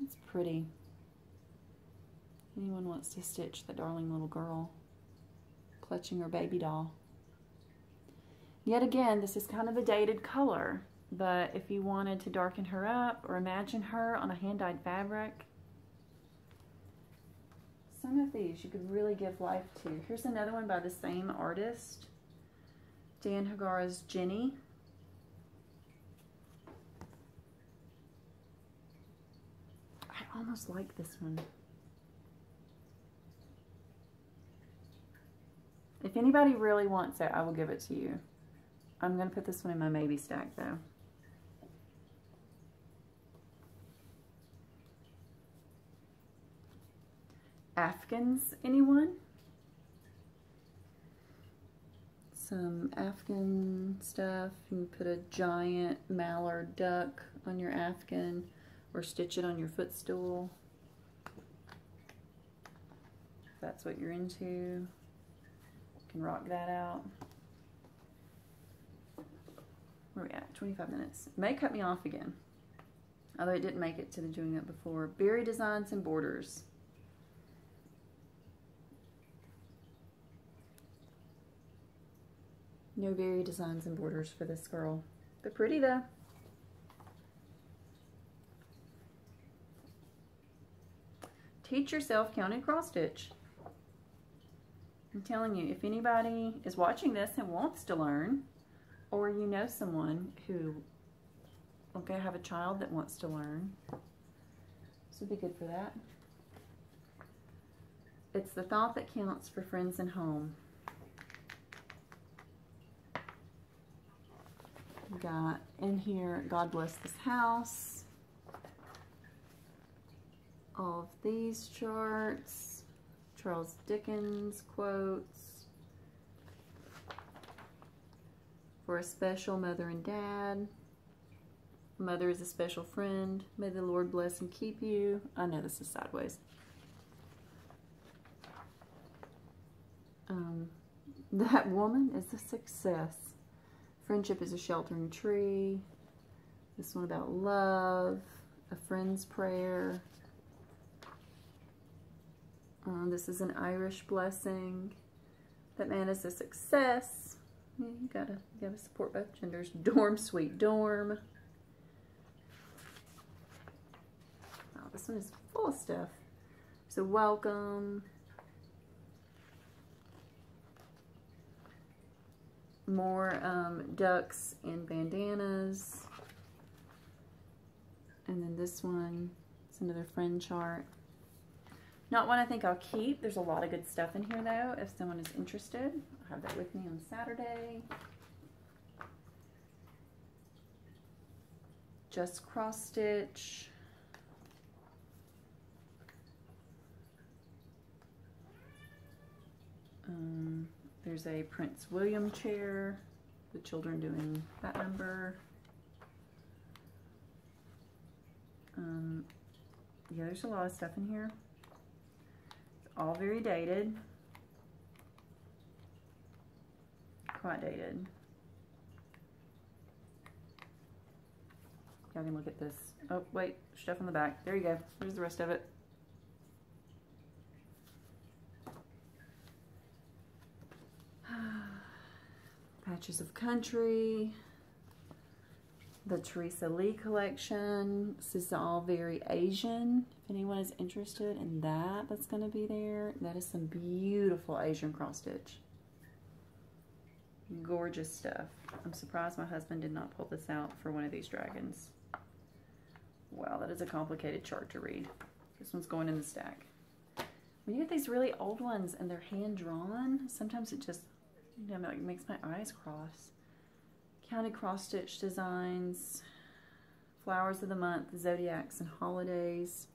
It's pretty. Anyone wants to stitch the darling little girl clutching her baby doll. Yet again, this is kind of a dated color, but if you wanted to darken her up or imagine her on a hand-dyed fabric, some of these you could really give life to. Here's another one by the same artist, Dan Hagara's Jenny. I almost like this one. If anybody really wants it, I will give it to you. I'm going to put this one in my maybe stack though. Afghans, anyone? Some Afghan stuff. You can put a giant mallard duck on your Afghan or stitch it on your footstool. If that's what you're into, you can rock that out. Where are we at? 25 minutes. It may cut me off again, although it didn't make it to the doing that before. Berry Designs and Borders. No berry designs and borders for this girl. They're pretty though. Teach yourself counted cross stitch. I'm telling you, if anybody is watching this and wants to learn, or you know someone who will have a child that wants to learn, this would be good for that. It's the thought that counts for friends and home. We got in here, God Bless This House. All of these charts. Charles Dickens quotes. For a special mother and dad. Mother is a special friend. May the Lord bless and keep you. I know this is sideways. That woman is a success. Friendship is a sheltering tree. This one about love. A friend's prayer. This is an Irish blessing. That man is a success. Yeah, you gotta support both genders. Dorm, sweet dorm. Wow, this one is full of stuff. So welcome. More ducks and bandanas. And then this one, it's another friend chart. Not one I think I'll keep. There's a lot of good stuff in here though, if someone is interested. I'll have that with me on Saturday. Just cross stitch. There's a Prince William chair, the children doing that number. Yeah, there's a lot of stuff in here. It's all very dated. Quite dated. Y'all can look at this. Oh, wait, stuff on the back. There you go. There's the rest of it. Patches of Country, the Teresa Lee collection. This is all very Asian. If anyone is interested in that, that's going to be there. That is some beautiful Asian cross stitch. Gorgeous stuff. I'm surprised my husband did not pull this out for one of these dragons. Wow, that is a complicated chart to read. This one's going in the stack. When you get these really old ones and they're hand drawn, sometimes it just, you know, like makes my eyes cross. Counted cross stitch designs, flowers of the month, zodiacs and holidays.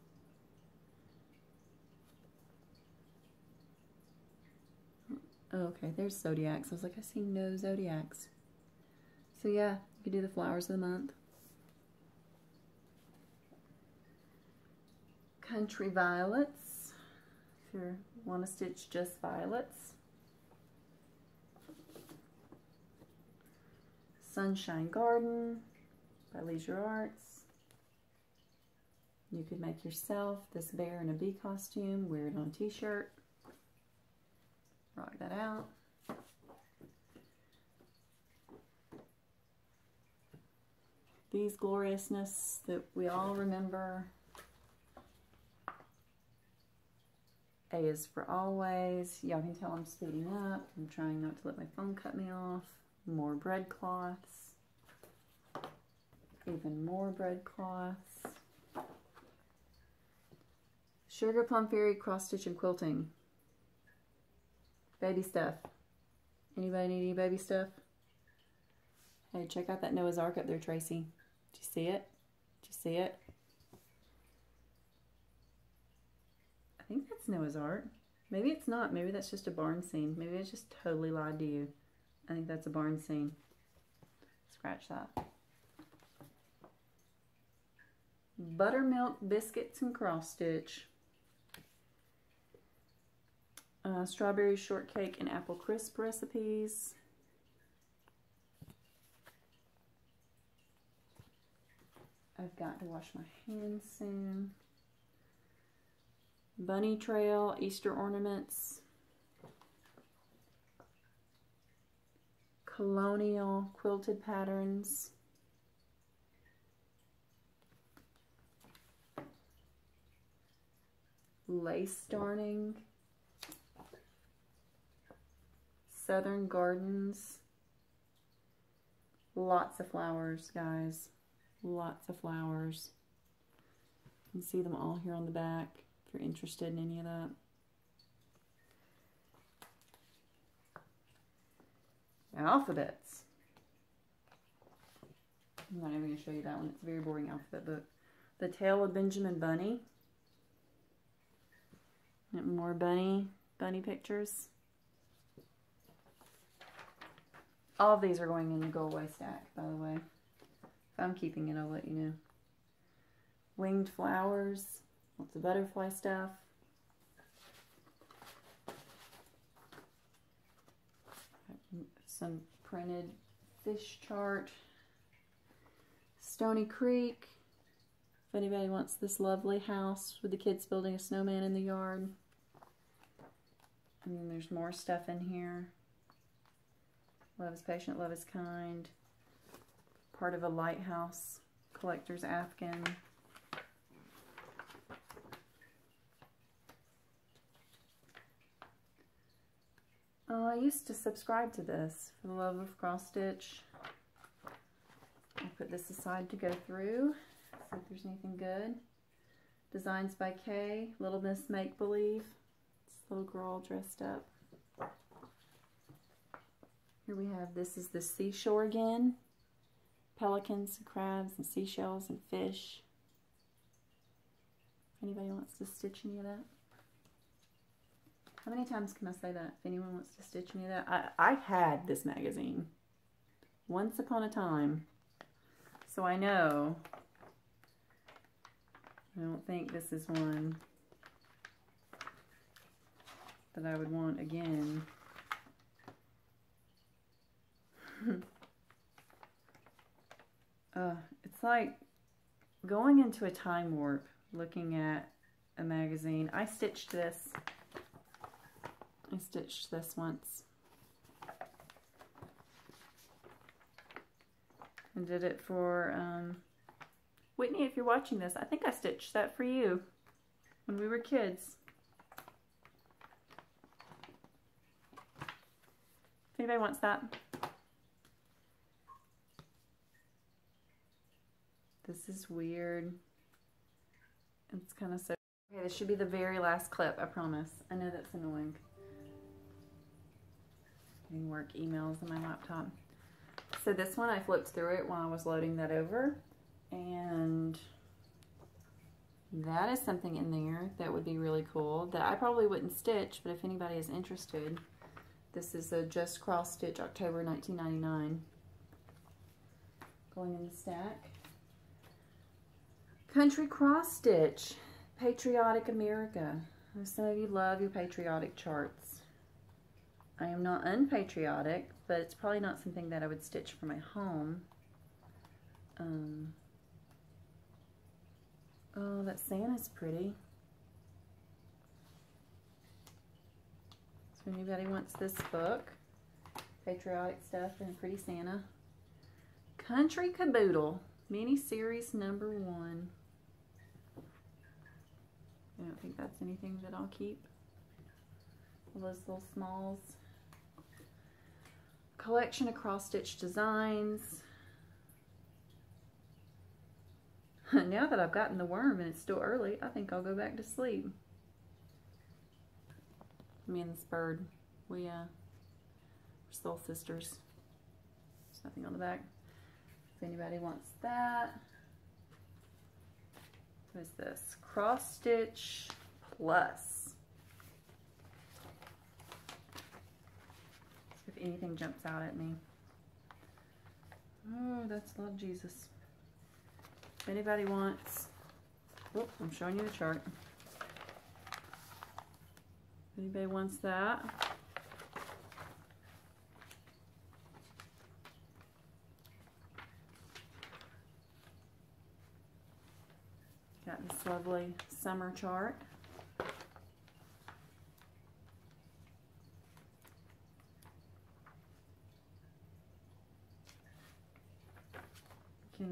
Okay, there's zodiacs. I was like, I see no zodiacs. So yeah, you could do the flowers of the month. Country violets, if you want to stitch just violets. Sunshine Garden by Leisure Arts. You could make yourself this bear in a bee costume, wear it on a t-shirt, rock that out. These gloriousness that we all remember. A is for always. Y'all can tell I'm speeding up. I'm trying not to let my phone cut me off. More breadcloths. Even more breadcloths. Sugar Plum Fairy cross stitch and quilting. Baby stuff. Anybody need any baby stuff? Hey, check out that Noah's Ark up there, Tracy. Did you see it? Did you see it? I think that's Noah's Ark. Maybe it's not. Maybe that's just a barn scene. Maybe I just totally lied to you. I think that's a barn scene. Scratch that. Buttermilk biscuits and cross stitch. Strawberry shortcake and apple crisp recipes. I've got to wash my hands soon. Bunny trail, Easter ornaments. Colonial quilted patterns. Lace darning. Southern gardens. Lots of flowers, guys. Lots of flowers. You can see them all here on the back if you're interested in any of that. Alphabets. I'm not even going to show you that one. It's a very boring alphabet book. The Tale of Benjamin Bunny. More bunny pictures. All of these are going in the go away stack, by the way. If I'm keeping it, I'll let you know. Winged flowers. Lots of butterfly stuff. Some printed fish chart. Stony Creek. If anybody wants this lovely house with the kids building a snowman in the yard. And then there's more stuff in here. Love is patient, love is kind. Part of a lighthouse collector's afghan. I used to subscribe to this for the love of cross stitch. I'll put this aside to go through, see if there's anything good. Designs by Kay, Little Miss Make Believe. This little girl dressed up. Here we have, this is the seashore again. Pelicans and crabs and seashells and fish. If anybody wants to stitch any of that. How many times can I say that? If anyone wants to stitch any of that. I had this magazine once upon a time. So I know. I don't think this is one that I would want again. It's like going into a time warp looking at a magazine. I stitched this once. And did it for Whitney, if you're watching this, I think I stitched that for you when we were kids. If anybody wants that. This is weird. It's kind of so... Okay, this should be the very last clip, I promise. I know that's annoying. Getting work emails on my laptop. So this one, I flipped through it while I was loading that over. And that is something in there that would be really cool that I probably wouldn't stitch, but if anybody is interested, this is a Just Cross Stitch October 1999. going in the stack. Country cross stitch, Patriotic America. Some of you love your patriotic charts. I am not unpatriotic, but it's probably not something that I would stitch for my home. Oh, that Santa's pretty. So anybody wants this book, patriotic stuff and pretty Santa. Country Caboodle, mini series number 1. I don't think that's anything that I'll keep. All those little smalls. Collection of cross-stitch designs. Now that I've gotten the worm and it's still early, I think I'll go back to sleep. Me and this bird, we're soul sisters. There's nothing on the back. If anybody wants that. What is this? Cross Stitch Plus. See if anything jumps out at me. Oh, that's a lot of Jesus. If anybody wants, oh, I'm showing you the chart. If anybody wants that. Got this lovely summer chart. You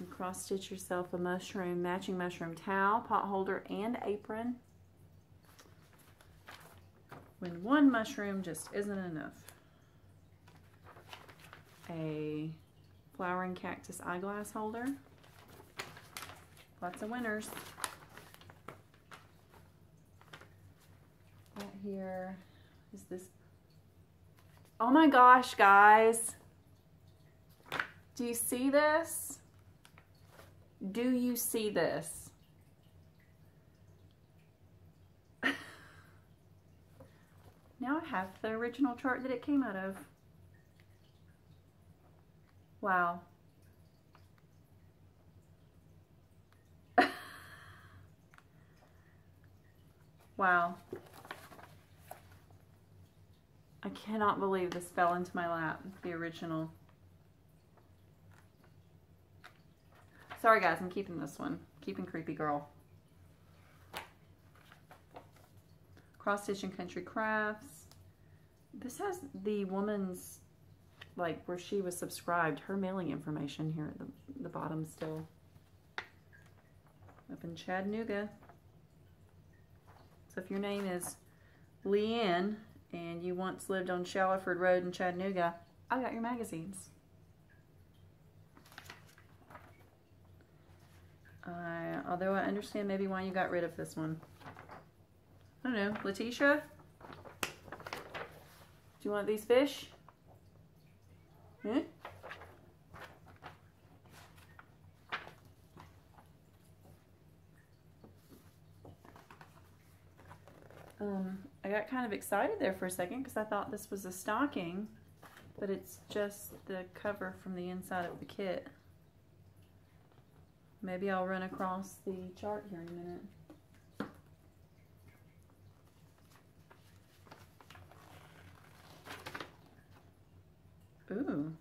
can cross stitch yourself a mushroom, matching mushroom towel, pot holder, and apron. When one mushroom just isn't enough. A flowering cactus eyeglass holder. Lots of winners. Right here is this. Oh my gosh, guys. Do you see this? Do you see this? Now I have the original chart that it came out of. Wow. Wow. I cannot believe this fell into my lap, the original. Sorry guys, I'm keeping this one. Keeping Creepy Girl. Cross Stitch and Country Crafts. This has the woman's, like where she was subscribed, her mailing information here at the bottom still. Up in Chattanooga. So if your name is Leanne and you once lived on Shallowford Road in Chattanooga, I got your magazines. Although I understand maybe why you got rid of this one. I don't know. Letitia? Do you want these fish? Hmm? I got kind of excited there for a second because I thought this was a stocking, but it's just the cover from the inside of the kit. Maybe I'll run across the chart here in a minute. Ooh.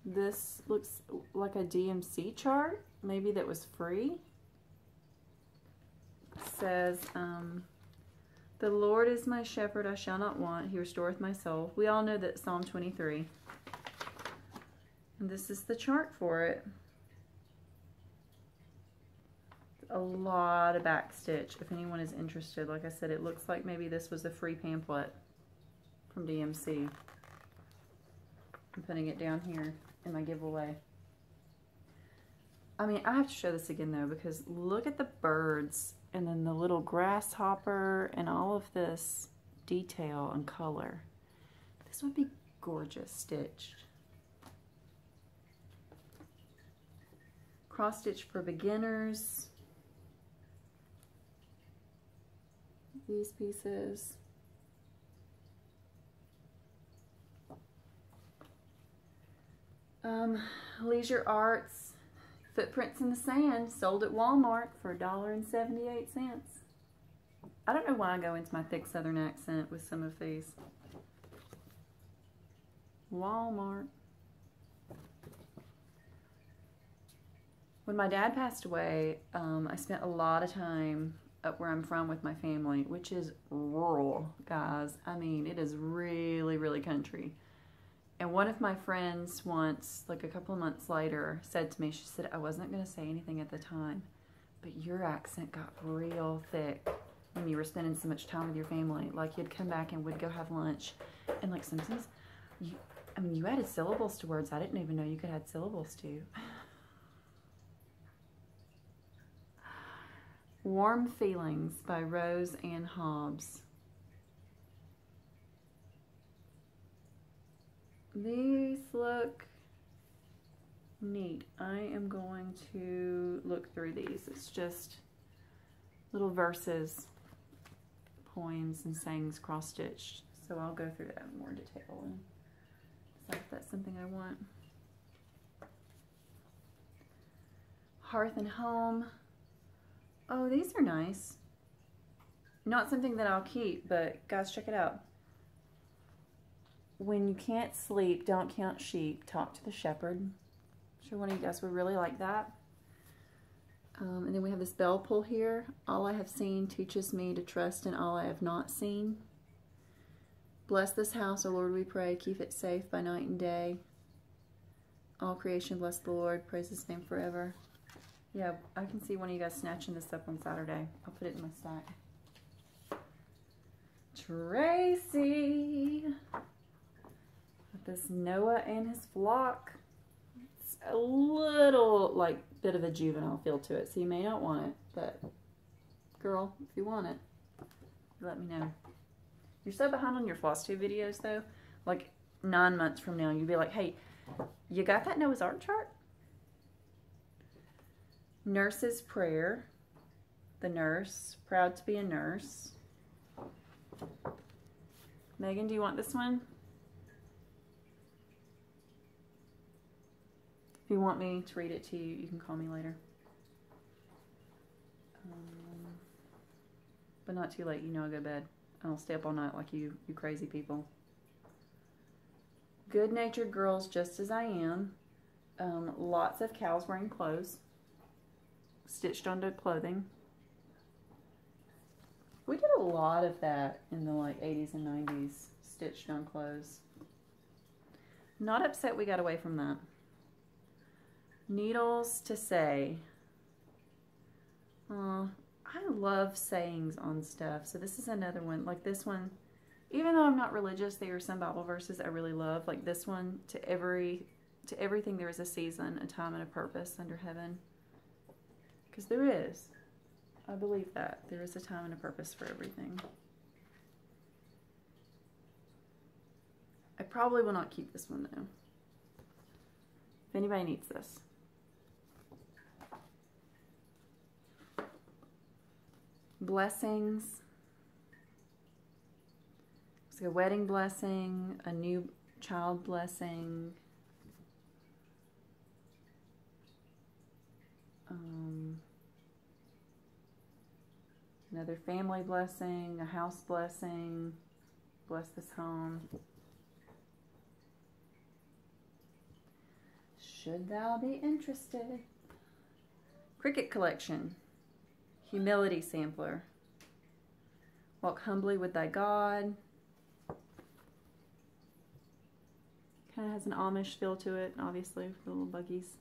This looks like a DMC chart, maybe that was free. It says, the Lord is my shepherd, I shall not want. He restoreth my soul. We all know that Psalm 23. And this is the chart for it. A lot of back stitch if anyone is interested. Like I said, it looks like maybe this was a free pamphlet from DMC. I'm putting it down here in my giveaway. I mean, I have to show this again though, because look at the birds and then the little grasshopper and all of this detail and color. This would be gorgeous stitched. Cross stitch for beginners. These pieces. Leisure Arts, Footprints in the Sand, sold at Walmart for $1.78. I don't know why I go into my thick southern accent with some of these. Walmart. When my dad passed away, I spent a lot of time up where I'm from with my family, which is rural, guys. I mean, it is really, really country. And one of my friends once, like a couple of months later, said to me, she said, I wasn't going to say anything at the time, but your accent got real thick when you were spending so much time with your family. Like, you'd come back and we'd go have lunch, and like sometimes, you added syllables to words I didn't even know you could add syllables to. Warm Feelings by Rose Ann Hobbs. These look neat. I am going to look through these. It's just little verses, poems, and sayings cross-stitched. So I'll go through that in more detail and decide if that's something I want. Hearth and Home. Oh, these are nice. Not something that I'll keep, but guys, check it out. When you can't sleep, don't count sheep, talk to the shepherd. I'm sure one of you guys would really like that. And then we have this bell pull here. All I have seen teaches me to trust in all I have not seen. Bless this house, O Lord, we pray. Keep it safe by night and day. All creation bless the Lord. Praise his name forever. Yeah, I can see one of you guys snatching this up on Saturday. I'll put it in my stack. Tracy. With this Noah and his flock. It's a little, like, bit of a juvenile feel to it, so you may not want it. But, girl, if you want it, let me know. You're so behind on your Flosstube videos, though. Like, 9 months from now, you'll be like, hey, you got that Noah's Ark chart? Nurse's Prayer. The Nurse. Proud to be a Nurse. Megan, do you want this one? If you want me to read it to you, you can call me later. But not too late. You know I go to bed. I don't stay up all night like you crazy people. Good-natured girls just as I am. Lots of cows wearing clothes. Stitched onto clothing. We did a lot of that in the like 80s and 90s. Stitched on clothes. Not upset we got away from that. Needles to say. I love sayings on stuff. So this is another one. Like this one, even though I'm not religious, there are some Bible verses I really love. Like this one, to everything there is a season, a time, and a purpose under heaven. Because there is. I believe that. There is a time and a purpose for everything. I probably will not keep this one though. If anybody needs this. Blessings. It's like a wedding blessing, a new child blessing. Another family blessing, a house blessing. Bless this home. Should thou be interested. Cricket collection. Humility sampler. Walk humbly with thy God. Kind of has an Amish feel to it, obviously, with the little buggies.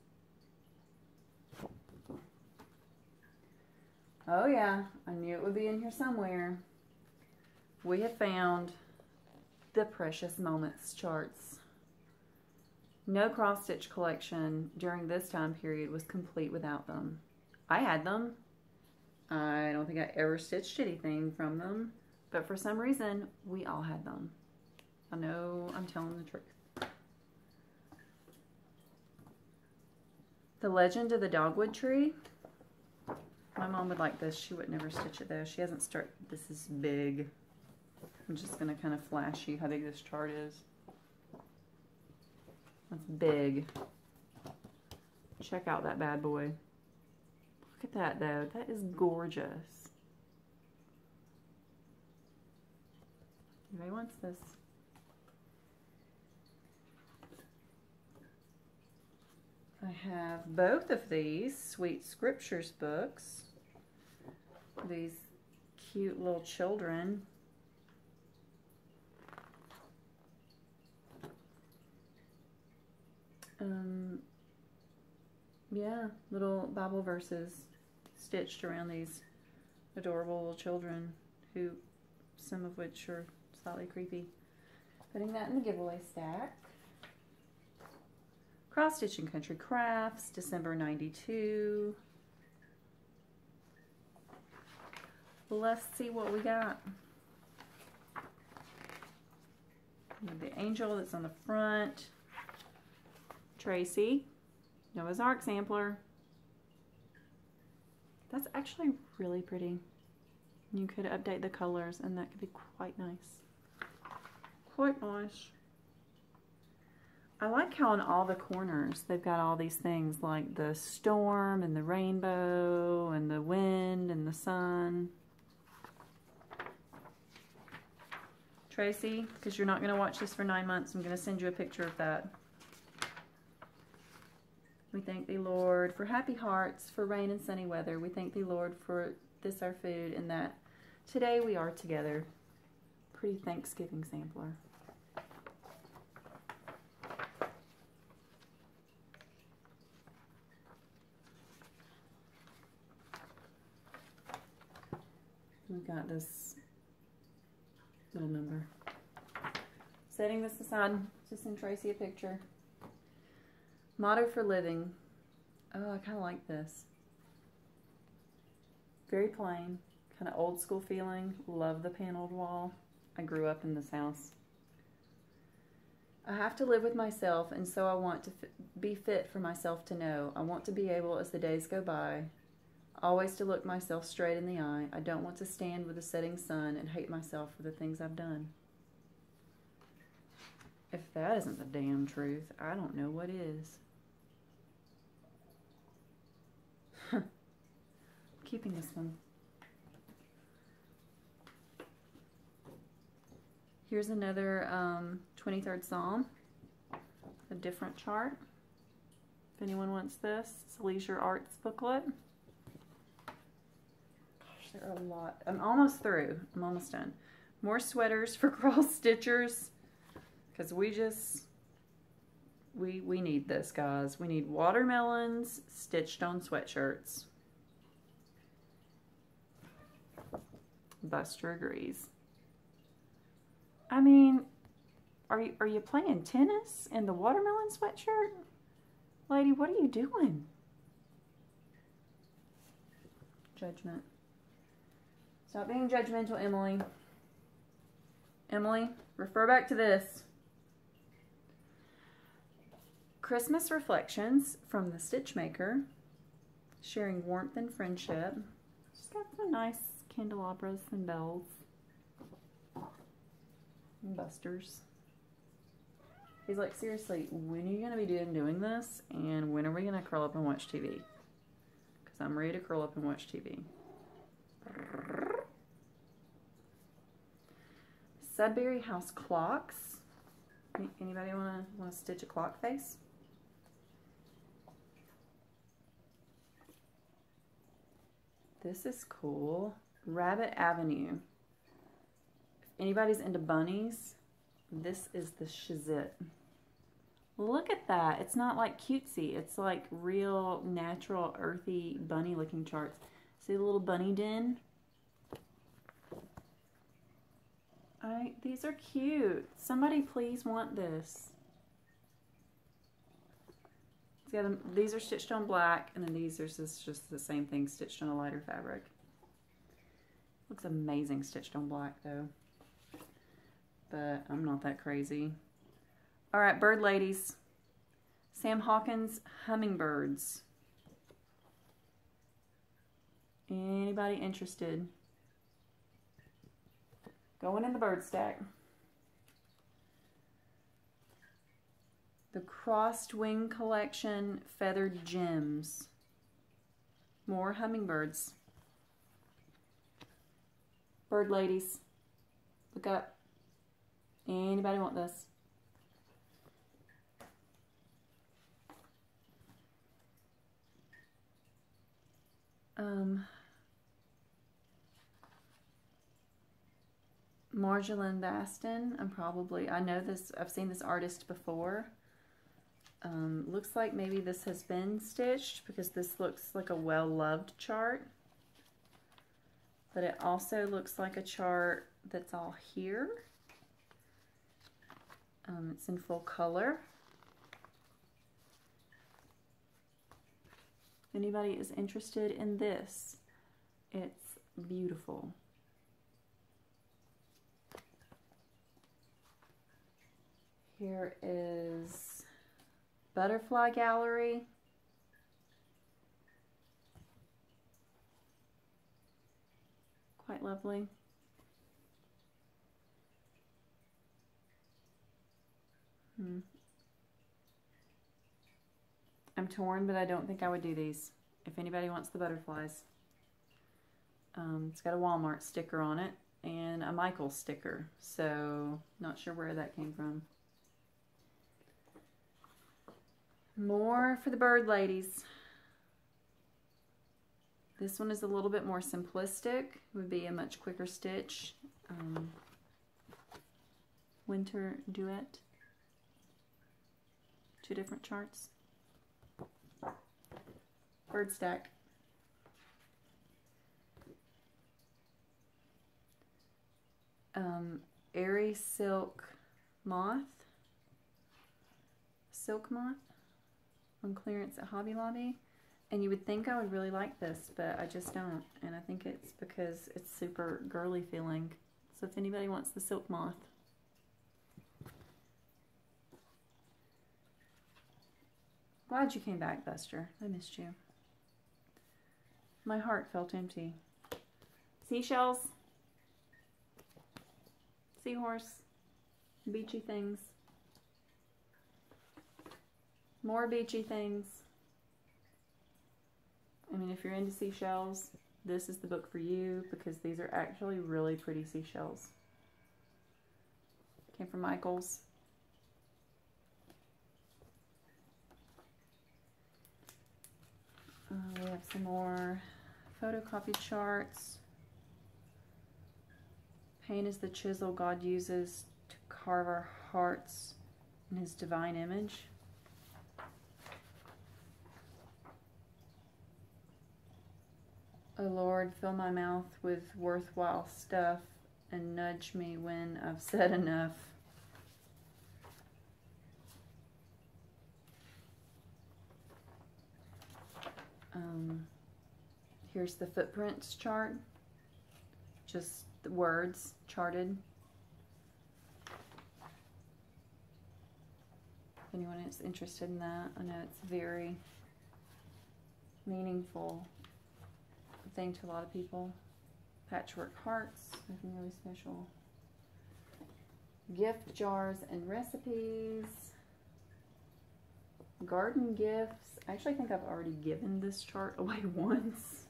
Oh yeah, I knew it would be in here somewhere. We have found the Precious Moments charts. No cross-stitch collection during this time period was complete without them. I had them. I don't think I ever stitched anything from them, but for some reason, we all had them. I know I'm telling the truth. The Legend of the Dogwood Tree. My mom would like this. She would never stitch it though. She hasn't started. This is big. I'm just going to kind of flash you how big this chart is. That's big. Check out that bad boy. Look at that though. That is gorgeous. Anybody wants this? I have both of these Sweet Scriptures books. These cute little children. Yeah, little Bible verses stitched around these adorable little children, who some of which are slightly creepy. Putting that in the giveaway stack. Cross Stitching Country Crafts, December 92. Let's see what we got. We have the angel that's on the front. Tracy, Noah's Ark sampler. That's actually really pretty. You could update the colors and that could be quite nice. Quite nice. I like how in all the corners they've got all these things like the storm and the rainbow and the wind and the sun. Tracy, because you're not going to watch this for 9 months, I'm going to send you a picture of that. We thank thee, Lord, for happy hearts, for rain and sunny weather. We thank thee, Lord, for this our food and that today we are together. Pretty Thanksgiving sampler. We've got this little number. Setting this aside to send Tracy a picture. Motto for living. Oh, I kind of like this. Very plain, kind of old school feeling. Love the paneled wall. I grew up in this house. I have to live with myself, and so I want to be fit for myself to know. I want to be able, as the days go by, always to look myself straight in the eye. I don't want to stand with the setting sun and hate myself for the things I've done. If that isn't the damn truth, I don't know what is. Keeping this one. Here's another 23rd Psalm, a different chart. If anyone wants this, it's a Leisure Arts booklet. Gosh, there are a lot. I'm almost through. I'm almost done. More sweaters for cross stitchers, because we need this, guys. We need watermelons stitched on sweatshirts. Buster agrees. I mean, are you playing tennis in the watermelon sweatshirt? Lady, what are you doing? Judgment. Stop being judgmental, Emily. Emily, refer back to this. Christmas reflections from the Stitch Maker. Sharing warmth and friendship. She's got some nice candelabras and bells. And busters. He's like, seriously, when are you going to be doing this? And when are we going to curl up and watch TV? Because I'm ready to curl up and watch TV. Sudbury House clocks. Anybody want to stitch a clock face? This is cool. Rabbit Avenue. If anybody's into bunnies, this is the shizit. Look at that. It's not like cutesy. It's like real, natural, earthy, bunny looking charts. See the little bunny den? These are cute. Somebody please want this. These are stitched on black, and then these are just the same thing stitched on a lighter fabric. Looks amazing stitched on black though. But I'm not that crazy. Alright, bird ladies. Sam Hawkins hummingbirds. Anybody interested? Going in the bird stack. The Crossed Wing Collection Feathered Gems. More hummingbirds. Bird ladies, look up. Anybody want this? Marjolaine Baston. I know this, I've seen this artist before. Looks like maybe this has been stitched because this looks like a well-loved chart. But it also looks like a chart that's all here. It's in full color. If anybody is interested in this, it's beautiful. Here is Butterfly Gallery. Quite lovely. I'm torn, but I don't think I would do these. If anybody wants the butterflies. It's got a Walmart sticker on it and a Michaels sticker, so not sure where that came from. More for the bird ladies. This one is a little bit more simplistic. Would be a much quicker stitch. Winter Duet. 2 different charts. Bird stack. Airy Silk Moth. Silk Moth on clearance at Hobby Lobby. And you would think I would really like this, but I just don't. And I think it's because it's super girly feeling. So if anybody wants the Silk Moth. Glad you came back, Buster. I missed you. My heart felt empty. Seashells. Seahorse. Beachy things. More beachy things. I mean, if you're into seashells, this is the book for you because these are actually really pretty seashells. Came from Michaels. We have some more photocopied charts. Pain is the chisel God uses to carve our hearts in His divine image. Oh Lord, fill my mouth with worthwhile stuff and nudge me when I've said enough. Here's the footprints chart. Just the words charted. If anyone is interested in that, I know it's very meaningful thing to a lot of people. Patchwork hearts, nothing really special. Gift jars and recipes. Garden gifts. I actually think I've already given this chart away once.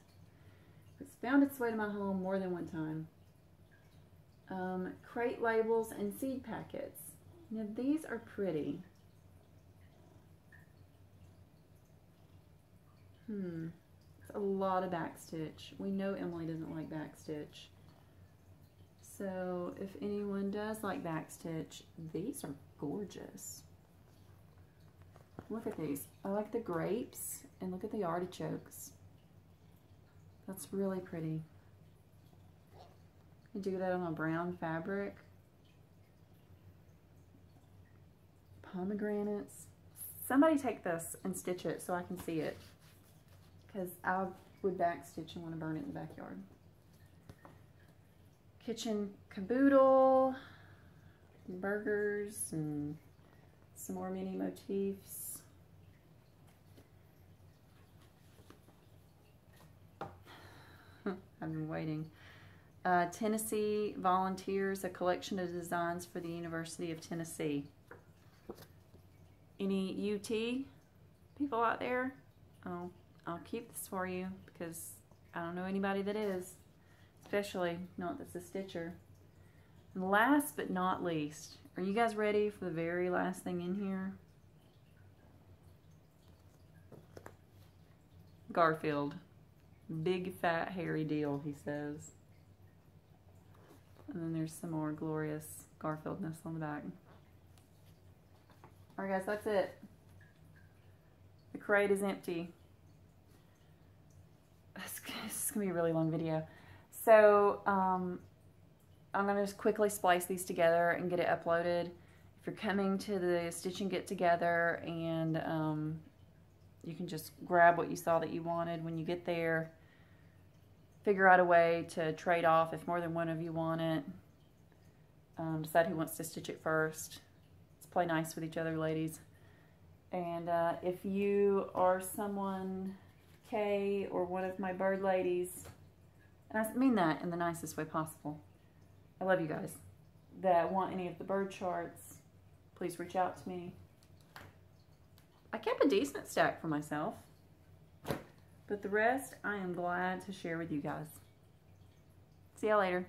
It's found its way to my home more than one time. Crate labels and seed packets. Now these are pretty. It's a lot of backstitch. We know Emily doesn't like backstitch. So if anyone does like backstitch, these are gorgeous. Look at these. I like the grapes and look at the artichokes. That's really pretty. You do that on a brown fabric. Pomegranates. Somebody take this and stitch it so I can see it. Because I would backstitch and want to burn it in the backyard. Kitchen caboodle. Burgers and some more mini motifs. I've been waiting. Tennessee Volunteers, a collection of designs for the University of Tennessee. Any UT people out there? Oh, I'll keep this for you because I don't know anybody that is, especially not that's a stitcher. And last but not least, are you guys ready for the very last thing in here? Garfield. Big fat hairy deal, he says. And then there's some more glorious Garfieldness on the back. Alright guys, that's it. The crate is empty. This is going to be a really long video. So, I'm going to just quickly splice these together and get it uploaded. If you're coming to the stitching get together and you can just grab what you saw that you wanted when you get there. Figure out a way to trade off if more than one of you want it. Decide who wants to stitch it first. Let's play nice with each other, ladies. And if you are someone, Kay, or one of my bird ladies, and I mean that in the nicest way possible. I love you guys that want any of the bird charts. Please reach out to me. I kept a decent stack for myself, but the rest I am glad to share with you guys. See y'all later.